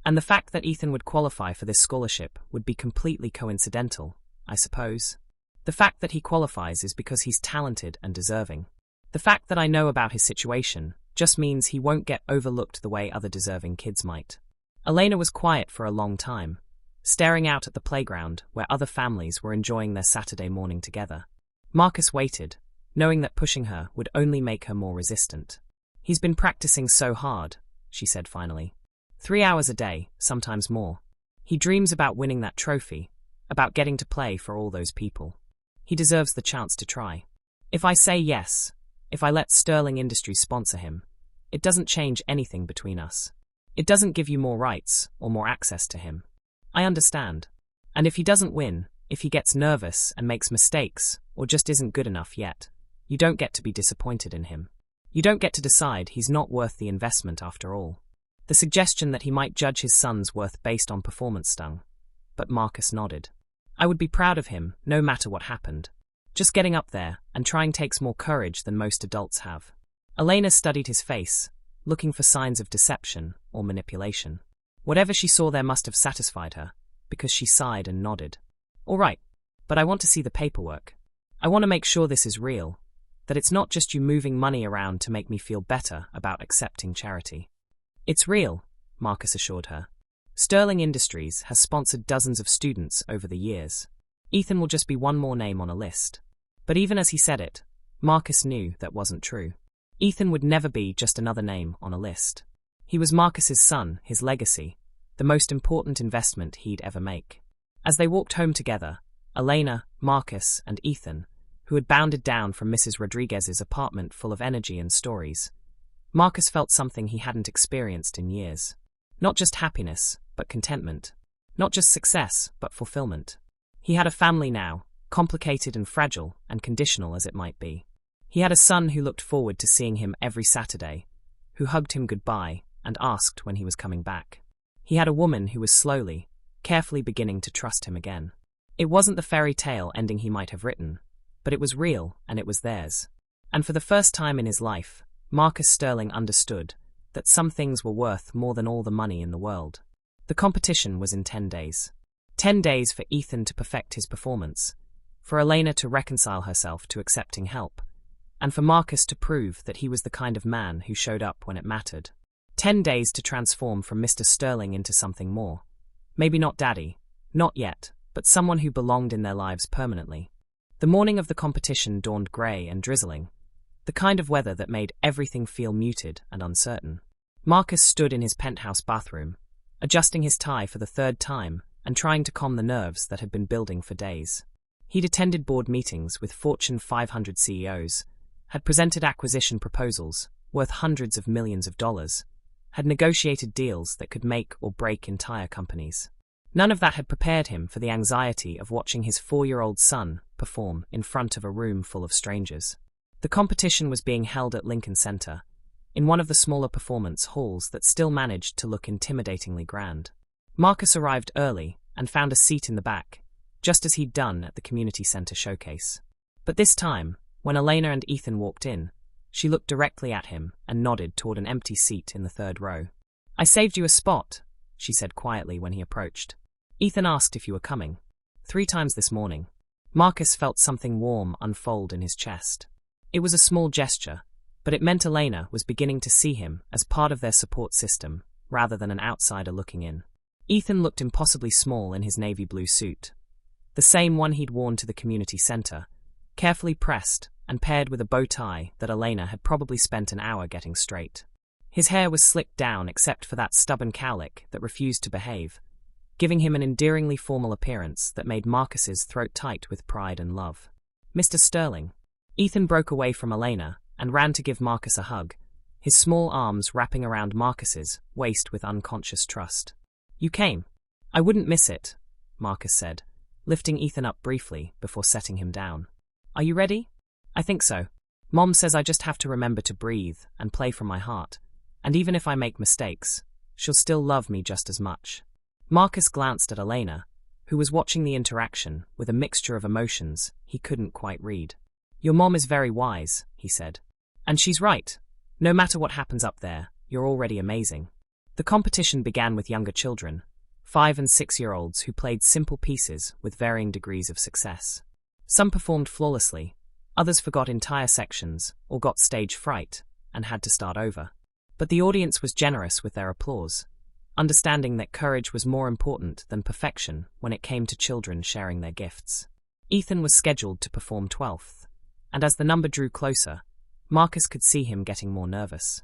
And the fact that Ethan would qualify for this scholarship would be completely coincidental, I suppose. The fact that he qualifies is because he's talented and deserving. The fact that I know about his situation just means he won't get overlooked the way other deserving kids might. Elena was quiet for a long time, staring out at the playground where other families were enjoying their Saturday morning together. Marcus waited, knowing that pushing her would only make her more resistant. He's been practicing so hard, she said finally. 3 hours a day, sometimes more. He dreams about winning that trophy, about getting to play for all those people. He deserves the chance to try. If I say yes, if I let Sterling Industries sponsor him, it doesn't change anything between us. It doesn't give you more rights or more access to him. I understand. And if he doesn't win, if he gets nervous and makes mistakes, or just isn't good enough yet, you don't get to be disappointed in him. You don't get to decide he's not worth the investment after all. The suggestion that he might judge his son's worth based on performance stung. But Marcus nodded. I would be proud of him, no matter what happened. Just getting up there and trying takes more courage than most adults have. Elena studied his face, looking for signs of deception or manipulation. Whatever she saw there must have satisfied her, because she sighed and nodded. All right, but I want to see the paperwork. I want to make sure this is real, that it's not just you moving money around to make me feel better about accepting charity. It's real, Marcus assured her. Sterling Industries has sponsored dozens of students over the years. Ethan will just be one more name on a list. But even as he said it, Marcus knew that wasn't true. Ethan would never be just another name on a list. He was Marcus's son, his legacy, the most important investment he'd ever make. As they walked home together, Elena, Marcus, and Ethan, who had bounded down from Mrs. Rodriguez's apartment full of energy and stories, Marcus felt something he hadn't experienced in years. Not just happiness, but contentment. Not just success, but fulfillment. He had a family now, complicated and fragile and conditional as it might be. He had a son who looked forward to seeing him every Saturday, who hugged him goodbye and asked when he was coming back. He had a woman who was slowly, carefully beginning to trust him again. It wasn't the fairy tale ending he might have written, but it was real and it was theirs. And for the first time in his life, Marcus Sterling understood that some things were worth more than all the money in the world. The competition was in 10 days. 10 days for Ethan to perfect his performance, for Elena to reconcile herself to accepting help, and for Marcus to prove that he was the kind of man who showed up when it mattered. 10 days to transform from Mr. Sterling into something more. Maybe not Daddy, not yet, but someone who belonged in their lives permanently. The morning of the competition dawned grey and drizzling, the kind of weather that made everything feel muted and uncertain. Marcus stood in his penthouse bathroom, adjusting his tie for the 3rd time and trying to calm the nerves that had been building for days. He'd attended board meetings with Fortune 500 CEOs, had presented acquisition proposals worth hundreds of millions of dollars, had negotiated deals that could make or break entire companies. None of that had prepared him for the anxiety of watching his 4-year-old son perform in front of a room full of strangers. The competition was being held at Lincoln Center, in one of the smaller performance halls that still managed to look intimidatingly grand. Marcus arrived early and found a seat in the back, just as he'd done at the community center showcase. But this time, when Elena and Ethan walked in, she looked directly at him and nodded toward an empty seat in the 3rd row. I saved you a spot, she said quietly when he approached. Ethan asked if you were coming. 3 times this morning. Marcus felt something warm unfold in his chest. It was a small gesture, but it meant Elena was beginning to see him as part of their support system, rather than an outsider looking in. Ethan looked impossibly small in his navy blue suit, the same one he'd worn to the community center, carefully pressed and paired with a bow tie that Elena had probably spent an hour getting straight. His hair was slicked down except for that stubborn cowlick that refused to behave, giving him an endearingly formal appearance that made Marcus's throat tight with pride and love. Mr. Sterling. Ethan broke away from Elena and ran to give Marcus a hug, his small arms wrapping around Marcus's waist with unconscious trust. You came. I wouldn't miss it, Marcus said, lifting Ethan up briefly before setting him down. Are you ready? I think so. Mom says I just have to remember to breathe and play from my heart, and even if I make mistakes, she'll still love me just as much. Marcus glanced at Elena, who was watching the interaction with a mixture of emotions he couldn't quite read. Your mom is very wise, he said. And she's right. No matter what happens up there, you're already amazing. The competition began with younger children, 5- and 6-year-olds who played simple pieces with varying degrees of success. Some performed flawlessly, others forgot entire sections or got stage fright and had to start over. But the audience was generous with their applause, understanding that courage was more important than perfection when it came to children sharing their gifts. Ethan was scheduled to perform 12th, and as the number drew closer, Marcus could see him getting more nervous.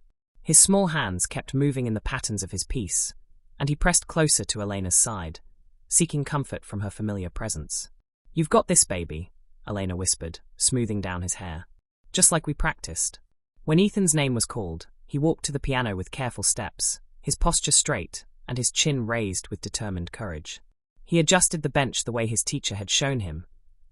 His small hands kept moving in the patterns of his piece, and he pressed closer to Elena's side, seeking comfort from her familiar presence. "You've got this, baby," Elena whispered, smoothing down his hair. "Just like we practiced." When Ethan's name was called, he walked to the piano with careful steps, his posture straight and his chin raised with determined courage. He adjusted the bench the way his teacher had shown him,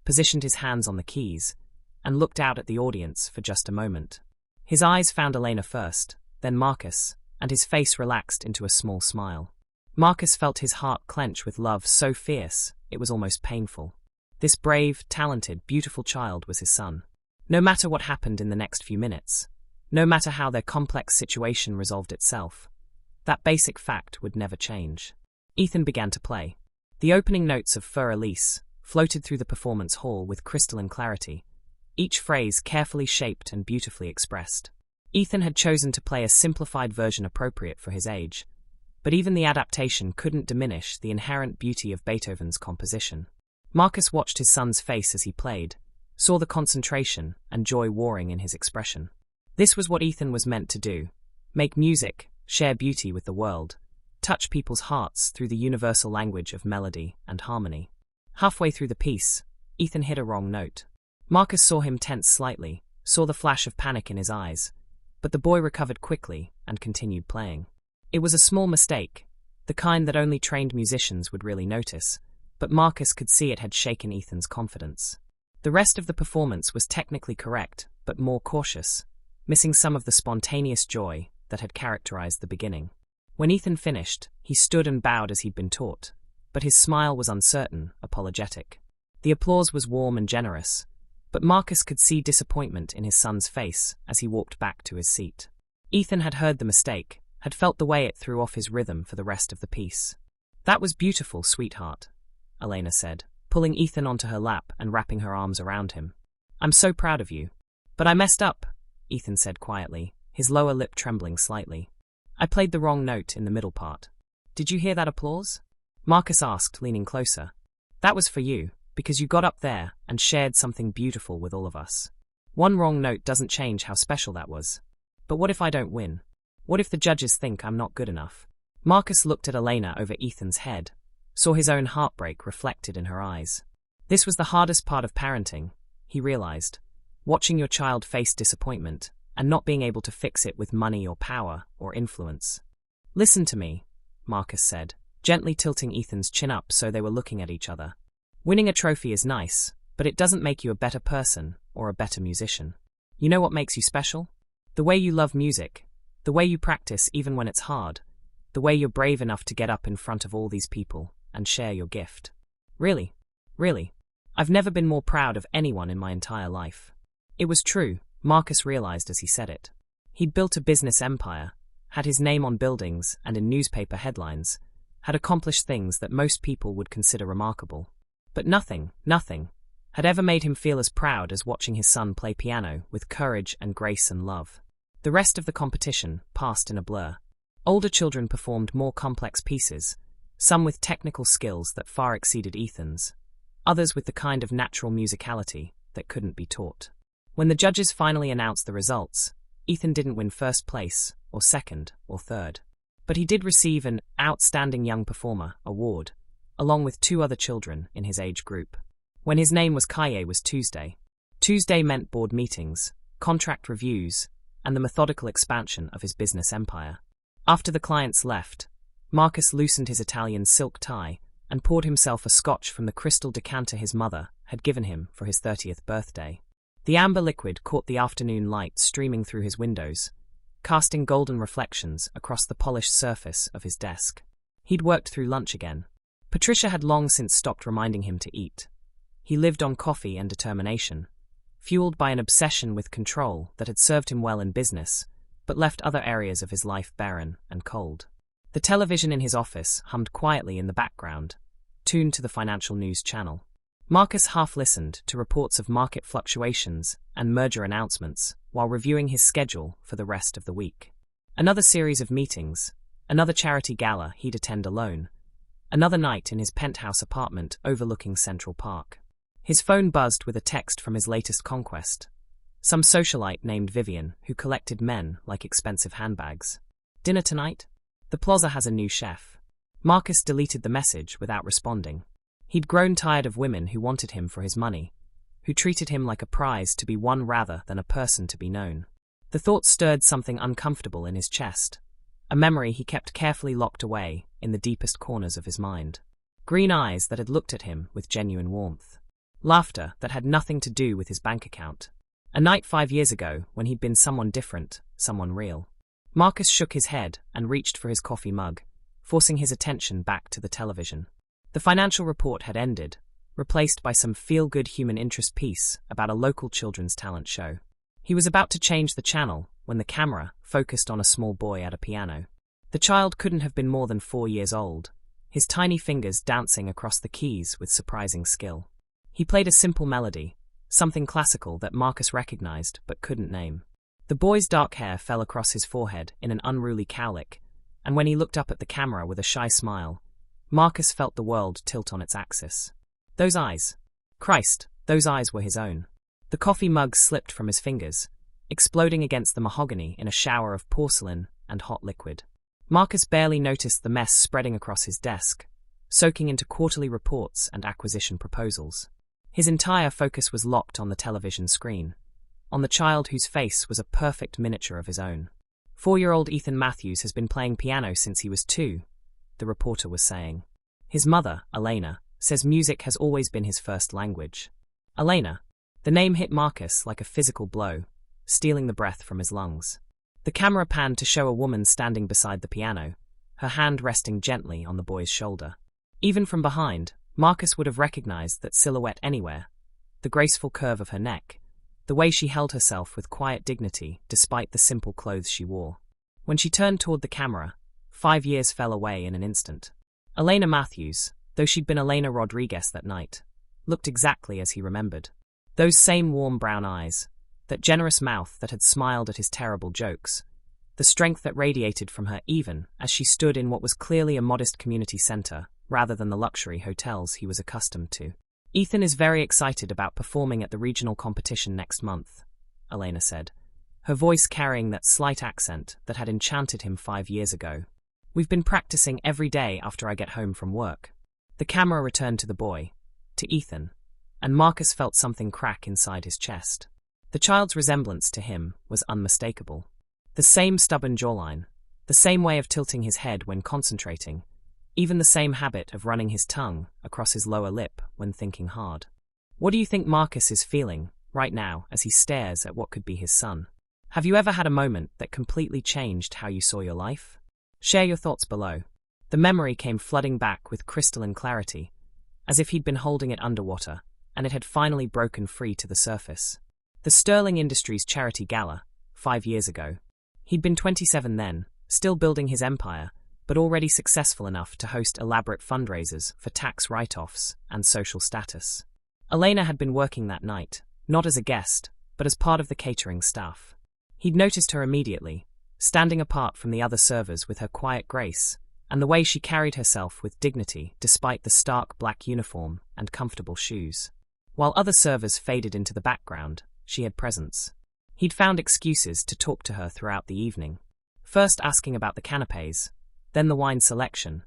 positioned his hands on the keys, and looked out at the audience for just a moment. His eyes found Elena first, then Marcus, and his face relaxed into a small smile. Marcus felt his heart clench with love so fierce it was almost painful. This brave, talented, beautiful child was his son. No matter what happened in the next few minutes, no matter how their complex situation resolved itself, that basic fact would never change. Ethan began to play. The opening notes of Fur Elise floated through the performance hall with crystalline clarity, each phrase carefully shaped and beautifully expressed. Ethan had chosen to play a simplified version appropriate for his age, but even the adaptation couldn't diminish the inherent beauty of Beethoven's composition. Marcus watched his son's face as he played, saw the concentration and joy warring in his expression. This was what Ethan was meant to do: make music, share beauty with the world, touch people's hearts through the universal language of melody and harmony. Halfway through the piece, Ethan hit a wrong note. Marcus saw him tense slightly, saw the flash of panic in his eyes, but the boy recovered quickly and continued playing. It was a small mistake, the kind that only trained musicians would really notice, but Marcus could see it had shaken Ethan's confidence. The rest of the performance was technically correct, but more cautious, missing some of the spontaneous joy that had characterized the beginning. When Ethan finished, he stood and bowed as he'd been taught, but his smile was uncertain, apologetic. The applause was warm and generous, but Marcus could see disappointment in his son's face as he walked back to his seat. Ethan had heard the mistake, had felt the way it threw off his rhythm for the rest of the piece. "That was beautiful, sweetheart," Elena said, pulling Ethan onto her lap and wrapping her arms around him. "I'm so proud of you." "But I messed up," Ethan said quietly, his lower lip trembling slightly. "I played the wrong note in the middle part." "Did you hear that applause?" Marcus asked, leaning closer. "That was for you, because you got up there and shared something beautiful with all of us. One wrong note doesn't change how special that was. But what if I don't win? What if the judges think I'm not good enough?" Marcus looked at Elena over Ethan's head, saw his own heartbreak reflected in her eyes. This was the hardest part of parenting, he realized, watching your child face disappointment and not being able to fix it with money or power or influence. "Listen to me," Marcus said, gently tilting Ethan's chin up so they were looking at each other. "Winning a trophy is nice, but it doesn't make you a better person or a better musician. You know what makes you special? The way you love music, the way you practice even when it's hard, the way you're brave enough to get up in front of all these people and share your gift. Really, I've never been more proud of anyone in my entire life." It was true, Marcus realized as he said it. He'd built a business empire, had his name on buildings and in newspaper headlines, had accomplished things that most people would consider remarkable. But nothing, had ever made him feel as proud as watching his son play piano with courage and grace and love. The rest of the competition passed in a blur. Older children performed more complex pieces, some with technical skills that far exceeded Ethan's, others with the kind of natural musicality that couldn't be taught. When the judges finally announced the results, Ethan didn't win first place, or second, or third. But he did receive an Outstanding Young Performer award, along with 2 other children in his age group. When his name was Kaye was Tuesday. Tuesday meant board meetings, contract reviews, and the methodical expansion of his business empire. After the clients left, Marcus loosened his Italian silk tie and poured himself a scotch from the crystal decanter his mother had given him for his 30th birthday. The amber liquid caught the afternoon light streaming through his windows, casting golden reflections across the polished surface of his desk. He'd worked through lunch again. Patricia had long since stopped reminding him to eat. He lived on coffee and determination, fueled by an obsession with control that had served him well in business, but left other areas of his life barren and cold. The television in his office hummed quietly in the background, tuned to the financial news channel. Marcus half-listened to reports of market fluctuations and merger announcements while reviewing his schedule for the rest of the week. Another series of meetings, another charity gala he'd attend alone, another night in his penthouse apartment overlooking Central Park. His phone buzzed with a text from his latest conquest. Some socialite named Vivian who collected men like expensive handbags. Dinner tonight? The plaza has a new chef. Marcus deleted the message without responding. He'd grown tired of women who wanted him for his money, who treated him like a prize to be won rather than a person to be known. The thought stirred something uncomfortable in his chest, a memory he kept carefully locked away in the deepest corners of his mind. Green eyes that had looked at him with genuine warmth. Laughter that had nothing to do with his bank account. A night 5 years ago when he'd been someone different, someone real. Marcus shook his head and reached for his coffee mug, forcing his attention back to the television. The financial report had ended, replaced by some feel-good human interest piece about a local children's talent show. He was about to change the channel when the camera focused on a small boy at a piano. The child couldn't have been more than 4 years old, his tiny fingers dancing across the keys with surprising skill. He played a simple melody, something classical that Marcus recognized but couldn't name. The boy's dark hair fell across his forehead in an unruly cowlick, and when he looked up at the camera with a shy smile, Marcus felt the world tilt on its axis. Those eyes. Christ, those eyes were his own. The coffee mug slipped from his fingers, exploding against the mahogany in a shower of porcelain and hot liquid. Marcus barely noticed the mess spreading across his desk, soaking into quarterly reports and acquisition proposals. His entire focus was locked on the television screen, on the child whose face was a perfect miniature of his own. 4-year-old Ethan Matthews has been playing piano since he was 2, the reporter was saying. His mother, Elena, says music has always been his first language. Elena. The name hit Marcus like a physical blow, stealing the breath from his lungs. The camera panned to show a woman standing beside the piano, her hand resting gently on the boy's shoulder. Even from behind, Marcus would have recognized that silhouette anywhere, the graceful curve of her neck, the way she held herself with quiet dignity despite the simple clothes she wore. When she turned toward the camera, 5 years fell away in an instant. Elena Matthews, though she'd been Elena Rodriguez that night, looked exactly as he remembered. Those same warm brown eyes, that generous mouth that had smiled at his terrible jokes, the strength that radiated from her even as she stood in what was clearly a modest community center rather than the luxury hotels he was accustomed to. Ethan is very excited about performing at the regional competition next month, Elena said, her voice carrying that slight accent that had enchanted him 5 years ago. We've been practicing every day after I get home from work. The camera returned to the boy, to Ethan, and Marcus felt something crack inside his chest. The child's resemblance to him was unmistakable. The same stubborn jawline, the same way of tilting his head when concentrating, even the same habit of running his tongue across his lower lip when thinking hard. What do you think Marcus is feeling right now as he stares at what could be his son? Have you ever had a moment that completely changed how you saw your life? Share your thoughts below. The memory came flooding back with crystalline clarity, as if he'd been holding it underwater, and it had finally broken free to the surface. The Sterling Industries charity gala, 5 years ago. He'd been 27 then, still building his empire, but already successful enough to host elaborate fundraisers for tax write-offs and social status. Elena had been working that night, not as a guest, but as part of the catering staff. He'd noticed her immediately, standing apart from the other servers with her quiet grace, and the way she carried herself with dignity despite the stark black uniform and comfortable shoes. While other servers faded into the background, she had presence. He'd found excuses to talk to her throughout the evening, first asking about the canapes, then the wine selection,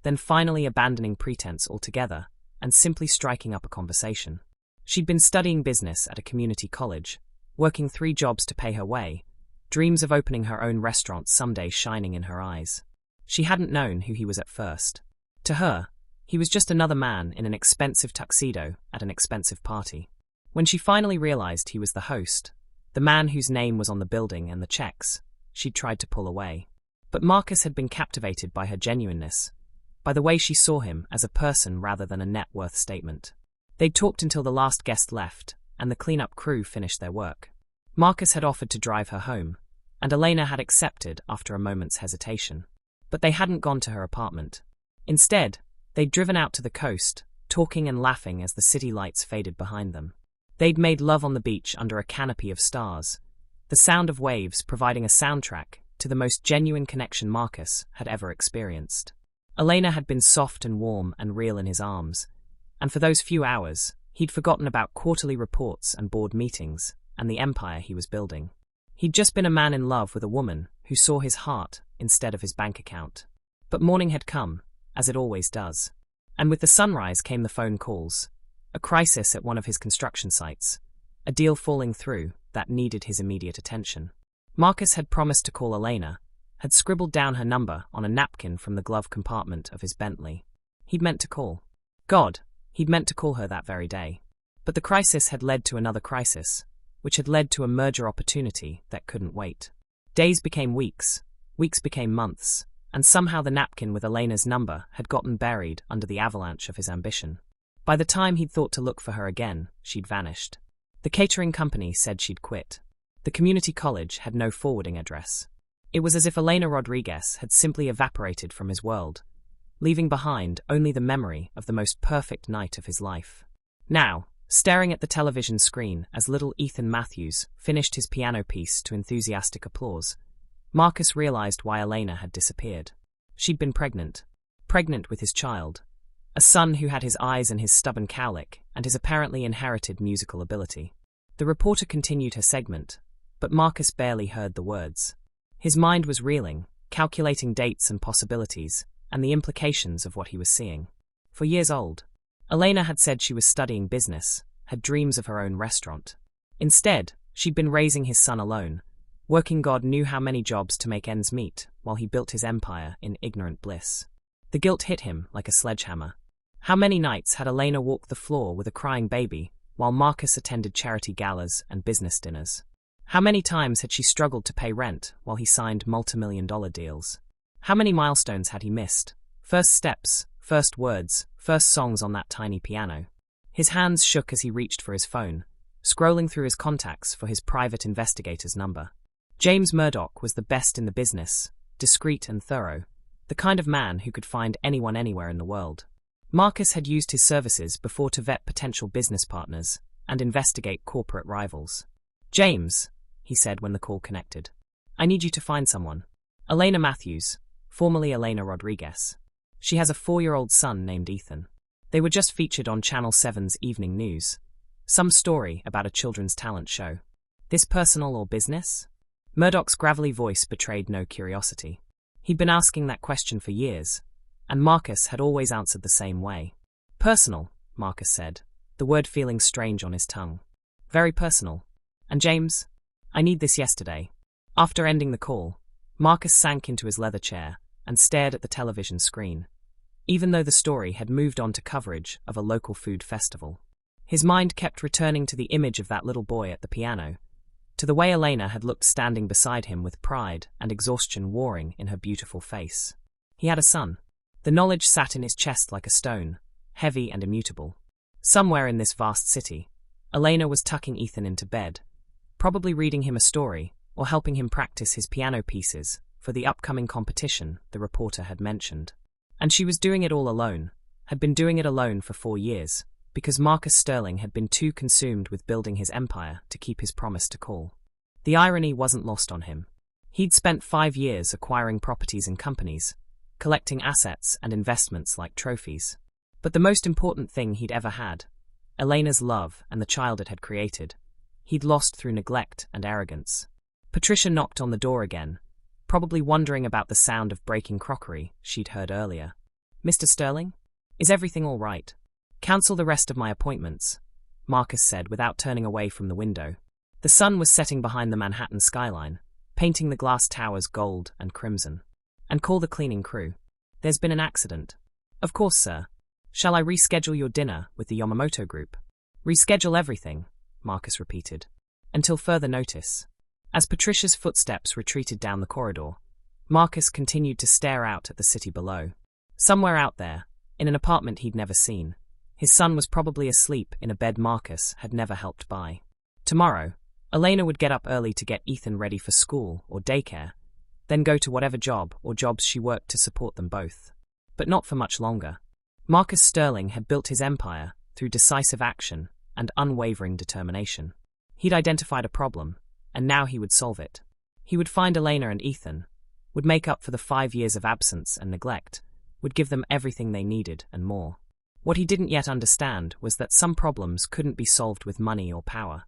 then finally abandoning pretense altogether and simply striking up a conversation. She'd been studying business at a community college, working 3 jobs to pay her way, dreams of opening her own restaurant someday shining in her eyes. She hadn't known who he was at first. To her, he was just another man in an expensive tuxedo at an expensive party. When she finally realized he was the host, the man whose name was on the building and the checks, she'd tried to pull away. But Marcus had been captivated by her genuineness, by the way she saw him as a person rather than a net worth statement. They'd talked until the last guest left, and the cleanup crew finished their work. Marcus had offered to drive her home, and Elena had accepted after a moment's hesitation. But they hadn't gone to her apartment. Instead, they'd driven out to the coast, talking and laughing as the city lights faded behind them. They'd made love on the beach under a canopy of stars, the sound of waves providing a soundtrack to the most genuine connection Marcus had ever experienced. Elena had been soft and warm and real in his arms, and for those few hours, he'd forgotten about quarterly reports and board meetings, and the empire he was building. He'd just been a man in love with a woman who saw his heart instead of his bank account. But morning had come, as it always does. And with the sunrise came the phone calls. A crisis at one of his construction sites. A deal falling through that needed his immediate attention. Marcus had promised to call Elena, had scribbled down her number on a napkin from the glove compartment of his Bentley. He'd meant to call. God, he'd meant to call her that very day. But the crisis had led to another crisis, which had led to a merger opportunity that couldn't wait. Days became weeks, weeks became months, and somehow the napkin with Elena's number had gotten buried under the avalanche of his ambition. By the time he'd thought to look for her again, she'd vanished. The catering company said she'd quit. The community college had no forwarding address. It was as if Elena Rodriguez had simply evaporated from his world, leaving behind only the memory of the most perfect night of his life. Now, staring at the television screen as little Ethan Matthews finished his piano piece to enthusiastic applause, Marcus realized why Elena had disappeared. She'd been pregnant. Pregnant with his child. A son who had his eyes and his stubborn cowlick and his apparently inherited musical ability. The reporter continued her segment, but Marcus barely heard the words. His mind was reeling, calculating dates and possibilities, and the implications of what he was seeing. For years old, Elena had said she was studying business, had dreams of her own restaurant. Instead, she'd been raising his son alone, working God knew how many jobs to make ends meet while he built his empire in ignorant bliss. The guilt hit him like a sledgehammer. How many nights had Elena walked the floor with a crying baby while Marcus attended charity galas and business dinners? How many times had she struggled to pay rent while he signed multi-million-dollar deals? How many milestones had he missed? First steps, first words, first songs on that tiny piano. His hands shook as he reached for his phone, scrolling through his contacts for his private investigator's number. James Murdoch was the best in the business, discreet and thorough, the kind of man who could find anyone anywhere in the world. Marcus had used his services before to vet potential business partners and investigate corporate rivals. James, he said when the call connected. I need you to find someone. Elena Matthews, formerly Elena Rodriguez. She has a 4-year-old son named Ethan. They were just featured on Channel 7's Evening News. Some story about a children's talent show. This personal or business? Murdoch's gravelly voice betrayed no curiosity. He'd been asking that question for years, and Marcus had always answered the same way. Personal, Marcus said, the word feeling strange on his tongue. Very personal. And James? I need this yesterday. After ending the call, Marcus sank into his leather chair and stared at the television screen, even though the story had moved on to coverage of a local food festival. His mind kept returning to the image of that little boy at the piano, to the way Elena had looked standing beside him with pride and exhaustion warring in her beautiful face. He had a son. The knowledge sat in his chest like a stone, heavy and immutable. Somewhere in this vast city, Elena was tucking Ethan into bed, probably reading him a story or helping him practice his piano pieces for the upcoming competition the reporter had mentioned. And she was doing it all alone, had been doing it alone for 4 years, because Marcus Sterling had been too consumed with building his empire to keep his promise to call. The irony wasn't lost on him. He'd spent 5 years acquiring properties and companies, collecting assets and investments like trophies. But the most important thing he'd ever had, Elena's love and the child it had created, he'd lost through neglect and arrogance. Patricia knocked on the door again, probably wondering about the sound of breaking crockery she'd heard earlier. Mr. Sterling? Is everything all right? Cancel the rest of my appointments, Marcus said without turning away from the window. The sun was setting behind the Manhattan skyline, painting the glass towers gold and crimson. And call the cleaning crew. There's been an accident. Of course, sir. Shall I reschedule your dinner with the Yamamoto group? Reschedule everything, Marcus repeated. Until further notice. As Patricia's footsteps retreated down the corridor, Marcus continued to stare out at the city below. Somewhere out there, in an apartment he'd never seen, his son was probably asleep in a bed Marcus had never helped buy. Tomorrow, Elena would get up early to get Ethan ready for school or daycare, then go to whatever job or jobs she worked to support them both. But not for much longer. Marcus Sterling had built his empire through decisive action and unwavering determination. He'd identified a problem, and now he would solve it. He would find Elena and Ethan, would make up for the 5 years of absence and neglect, would give them everything they needed and more. What he didn't yet understand was that some problems couldn't be solved with money or power.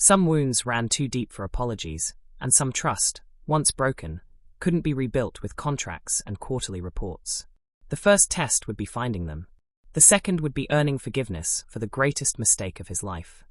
Some wounds ran too deep for apologies, and some trust, once broken, couldn't be rebuilt with contracts and quarterly reports. The first test would be finding them. The second would be earning forgiveness for the greatest mistake of his life.